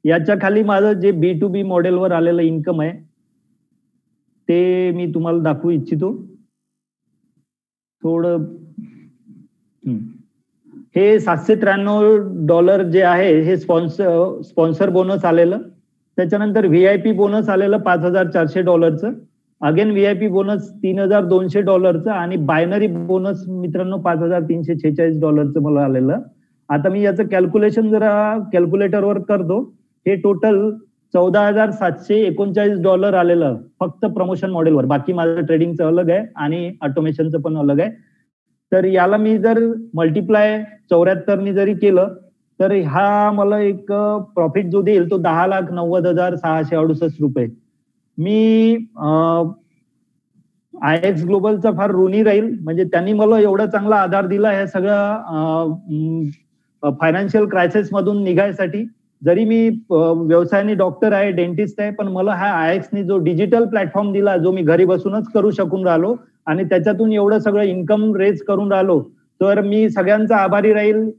याच्या खाली माझं जे B2B मॉडेलवर आलेलं इन्कम आहे ते मी तुम्हाला दाखवू इच्छितो. थोडं हे $793 जे आहे हे स्पॉन्सर बोनस आलेलं. त्याच्यानंतर VIP बोनस आलेलं $5,400. अगेन VIP बोनस $3,200 आणि बायनरी बोनस मित्रांनो $5,346 मला आलेलं. आता मी याचं कॅल्क्युलेशन जरा कॅल्क्युलेटरवर करतो. हे टोटल $14,739 आलेलं फक्त प्रमोशन मॉडेलवर. बाकी माझं ट्रेडिंगचं अलग आहे आणि ऑटोमेशनचं पण अलग आहे. तर याला मी जर मल्टिप्लाय 74 जरी केलं तर हा मला एक प्रॉफिट जो देईल तो 10,90,668 रुपये. मी IX ग्लोबलचा फार ऋणी राहील. म्हणजे त्यांनी मला एवढा चांगला आधार दिला ह्या सगळ्या फायनान्शियल क्रायसिस मधून निघायसाठी. जरी मी व्यवसायाने डॉक्टर आहे, डेंटिस्ट आहे, पण मला हा IXने जो डिजिटल प्लॅटफॉर्म दिला जो मी घरी बसूनच करू शकून राहिलो आणि त्याच्यातून एवढं सगळं इन्कम रेज करून राहिलो, तर मी सगळ्यांचा आभारी राहील.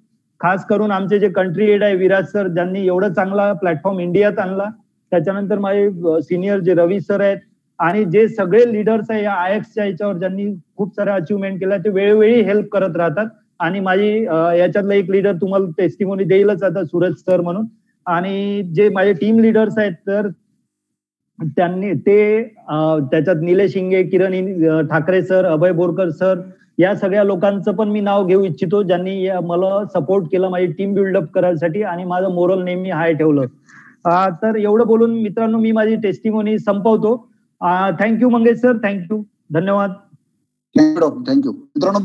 खास करून आमचे जे कंट्री हेड आहे विराज सर, ज्यांनी एवढं चांगला प्लॅटफॉर्म इंडियात आणला. त्याच्यानंतर माझे सिनियर जे रवी सर आहेत आणि जे सगळे लीडर्स आहे या IXच्या याच्यावर ज्यांनी खूप साऱ्या अचिव्हमेंट केल्या, ते वेळोवेळी हेल्प करत राहतात. आणि माझी याच्यातलं एक लीडर तुम्हाला टेस्टिमोनी देईलच आता, सूरज सर म्हणून. आणि जे माझे टीम लीडर्स आहेत तर त्यांनी त्याच्यात निलेश शिंगे, किरण ठाकरे सर, अभय बोरकर सर, या सगळ्या लोकांचं पण मी नाव घेऊ इच्छितो ज्यांनी मला सपोर्ट केलं माझी टीम बिल्डअप करायसाठी आणि माझं मोरल नेहमी हाय ठेवलं. तर एवढं बोलून मित्रांनो मी माझी टेस्टिमोनी संपवतो. थँक्यू मंगेश सर, थँक्यू, धन्यवाद. थँक्यू मित्रांनो.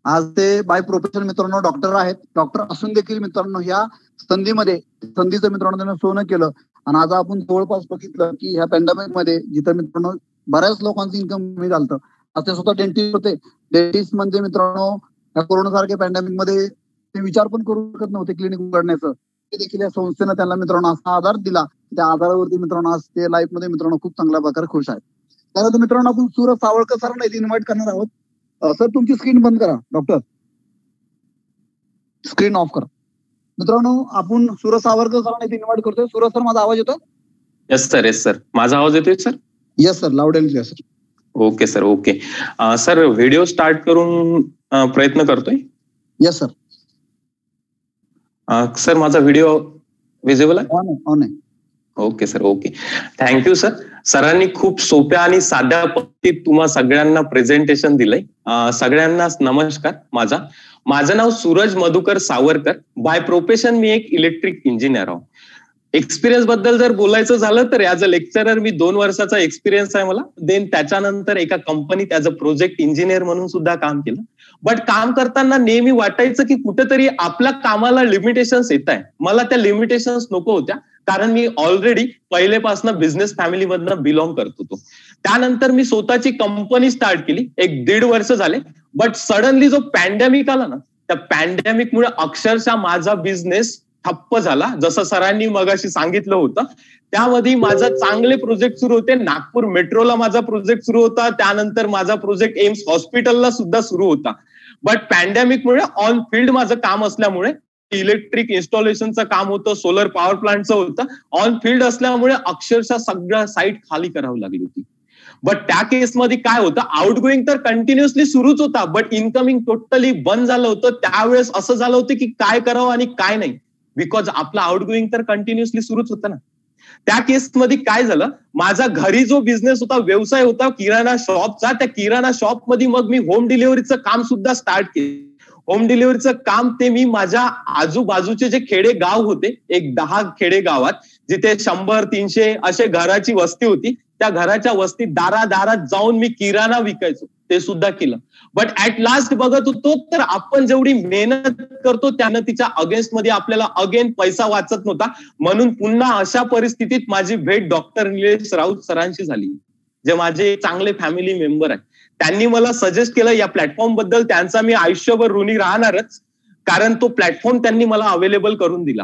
आज ते बाय प्रोफेशन मित्रांनो डॉक्टर आहेत. डॉक्टर असून देखील मित्रांनो ह्या संधीचं मित्रांनो त्यांना सोनं केलं. आणि आज आपण जवळपास बघितलं की ह्या पॅन्डेमिक मध्ये जिथं मित्रांनो बऱ्याच लोकांचं इन्कम कमी झालं, आज ते स्वतः डेंटिस्ट होते. डेंटिस्ट म्हणजे मित्रांनो या कोरोना सारख्या पॅन्डेमिक मध्ये ते विचार पण करू शकत नव्हते क्लिनिक उघडण्याचं. ते देखील या संस्थेनं त्यांना मित्रांनो असा आधार दिला. त्या आधारावरती मित्रांनो आज ते लाईफ मध्ये मित्रांनो खूप चांगल्या प्रकारे खुश आहेत. त्यानंतर मित्रांनो आपण सूरज सावळकर सरांना इथे इन्व्हाइट करणार आहोत. सर तुमची स्क्रीन बंद करा. डॉक्टर स्क्रीन ऑफ करा. मित्रांनो आपण सूरज सावरकर सरांना इथे इन्व्हाइट करतोय. सूरज सर, माझा आवाज येतो? Yes sir, yes sir. माझा आवाज येतोय sir? Yes sir, loud and clear sir. Okay sir, okay sir. Video start करून प्रयत्न करतोय. Yes sir. सर माझा व्हिडिओ विजिबल आहे? ऑन आहे. Okay sir, okay. Thank you sir. सरांनी खूप सोप्या आणि साध्या पद्धतीत तुम्हा सगळ्यांना प्रेझेंटेशन दिलंय. सगळ्यांना नमस्कार. माझं नाव सूरज मधुकर सावरकर. बाय प्रोफेशन मी एक इलेक्ट्रिक इंजिनियर आहो. एक्सपिरियन्स बद्दल जर बोलायचं झालं तर ॲज अ लेक्चरर मी 2 वर्षाचा एक्सपिरियन्स आहे मला. देन त्याच्यानंतर एका कंपनीत ॲज अ प्रोजेक्ट इंजिनियर म्हणून सुद्धा काम केलं. बट काम करताना नेहमी वाटायचं की कुठेतरी आपल्या कामाला लिमिटेशन्स येत आहे. मला त्या लिमिटेशन्स नको होत्या, कारण मी ऑलरेडी पहिलेपासून बिझनेस फॅमिली मधनं बिलॉंग करत होतो. त्यानंतर मी स्वतःची कंपनी स्टार्ट केली. 1-1.5 वर्ष झाले. बट सडनली जो पॅन्डेमिक आला ना, त्या पॅन्डेमिकमुळे अक्षरशः माझा बिझनेस ठप्प झाला. जसं सरांनी मगाशी सांगितलं होतं, त्यामध्ये माझा चांगले प्रोजेक्ट सुरू होते. नागपूर मेट्रोला माझा प्रोजेक्ट सुरू होता. त्यानंतर माझा प्रोजेक्ट एम्स हॉस्पिटलला सुद्धा सुरू होता. बट पॅन्डेमिकमुळे ऑन फील्ड माझं काम असल्यामुळे, इलेक्ट्रिक इन्स्टॉलेशनचं काम होतं, सोलर पॉवर प्लांटचं होतं, ऑन फील्ड असल्यामुळे अक्षरशः सगळ्या साईट खाली करावी लागली होती. बट त्या केसमध्ये काय होतं, आउटगोईंग तर कंटिन्युअसली सुरूच होता, बट इनकमिंग टोटली बंद झालं होतं. त्यावेळेस असं झालं होतं की काय करावं आणि काय नाही, बिकॉज आपला आउटगोईंग तर कंटिन्युअसली सुरूच होतं ना. त्या केसमध्ये काय झालं, माझा घरी जो बिझनेस होता, व्यवसाय होता किराणा शॉपचा, त्या किराणा शॉपमध्ये मग मी होम डिलिव्हरीचं काम सुद्धा स्टार्ट केलं. होम डिलिव्हरीचं काम ते मी माझ्या आजूबाजूचे जे खेडे गाव होते, एक 10 खेडे गावात जिथे 100-300 असे घराची वस्ती होती, त्या घराच्या वस्तीत दारात जाऊन मी किराणा विकायचो. ते सुद्धा केलं. बट ऍट लास्ट बघत होतो तर आपण जेवढी मेहनत करतो त्यानं तिच्या अगेन्स्ट मध्ये आपल्याला अगेन पैसा वाचत नव्हता. म्हणून पुन्हा अशा परिस्थितीत माझी भेट डॉक्टर निलेश राऊत सरांशी झाली, जे माझे चांगले फॅमिली मेंबर आहेत. त्यांनी मला सजेस्ट केलं या प्लॅटफॉर्म बद्दल. त्यांचा मी आयुष्यभर ऋणी राहणारच, कारण तो प्लॅटफॉर्म त्यांनी मला अवेलेबल करून दिला.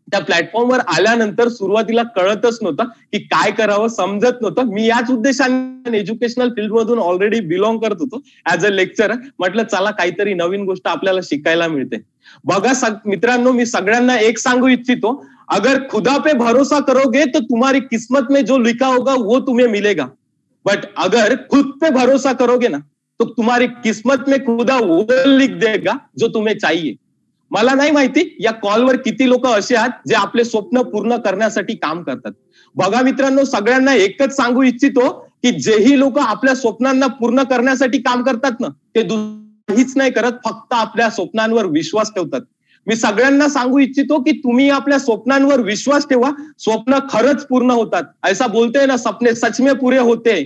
त्या प्लॅटफॉर्मवर आल्यानंतर सुरुवातीला कळतच नव्हतं की काय करावं, समजत नव्हतं. मी याच उद्देशाने एज्युकेशनल फील्ड मधून ऑलरेडी बिलॉंग करत होतो ऍज अ लेक्चरर. म्हटलं चला काहीतरी नवीन गोष्ट आपल्याला शिकायला मिळते. बघा मित्रांनो, मी सगळ्यांना एक सांगू इच्छितो, अगर खुदा पे भरोसा करोगे तो तुम्हारी किस्मत में जो लिखा होगा वो तुम्हें मिलेगा. बट अगर खुद पे भरोसा करोगे ना तो तुम्हारी किस्मत में खुदा वो लिख देगा जो तुम्हें चाहिए. मला नाही माहिती या कॉलवर किती लोक असे आहेत जे आपले स्वप्न पूर्ण करण्यासाठी काम करतात. बघा मित्रांनो, सगळ्यांना एकच सांगू इच्छितो की जेही लोक आपल्या स्वप्नांना पूर्ण करण्यासाठी काम करतात ना ते काहीच नाही करत, फक्त आपल्या स्वप्नांवर विश्वास ठेवतात. मी सगळ्यांना सांगू इच्छितो की तुम्ही आपल्या स्वप्नांवर विश्वास ठेवा, स्वप्न खरंच पूर्ण होतात. ऐसा बोलते ना, सपने सच में पुरे होते.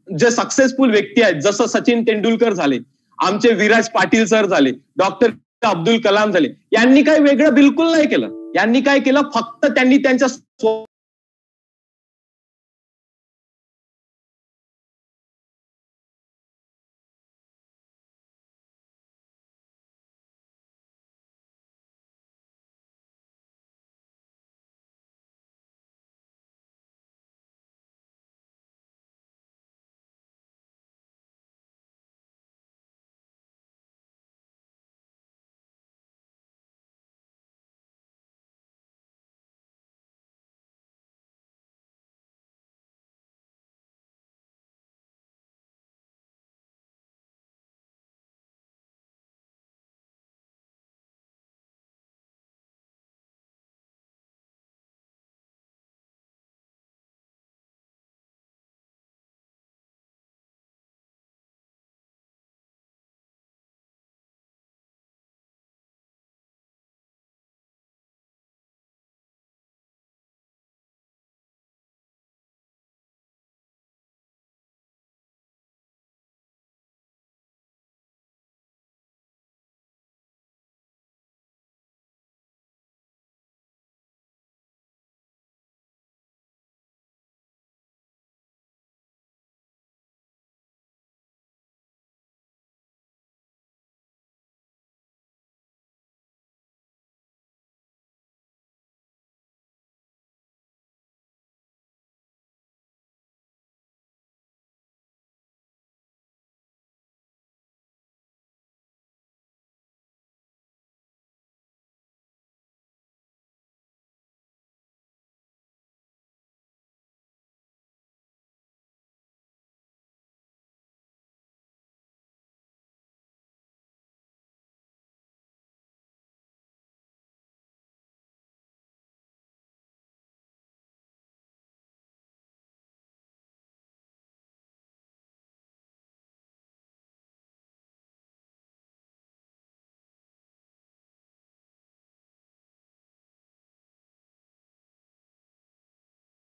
जे सक्सेसफुल व्यक्ती आहेत जसं सचिन तेंडुलकर झाले, आमचे विराज पाटील सर झाले, डॉक्टर अब्दुल कलाम झाले, यांनी काही वेगळं बिलकुल नाही केलं. यांनी काय केलं, फक्त त्यांनी त्यांच्या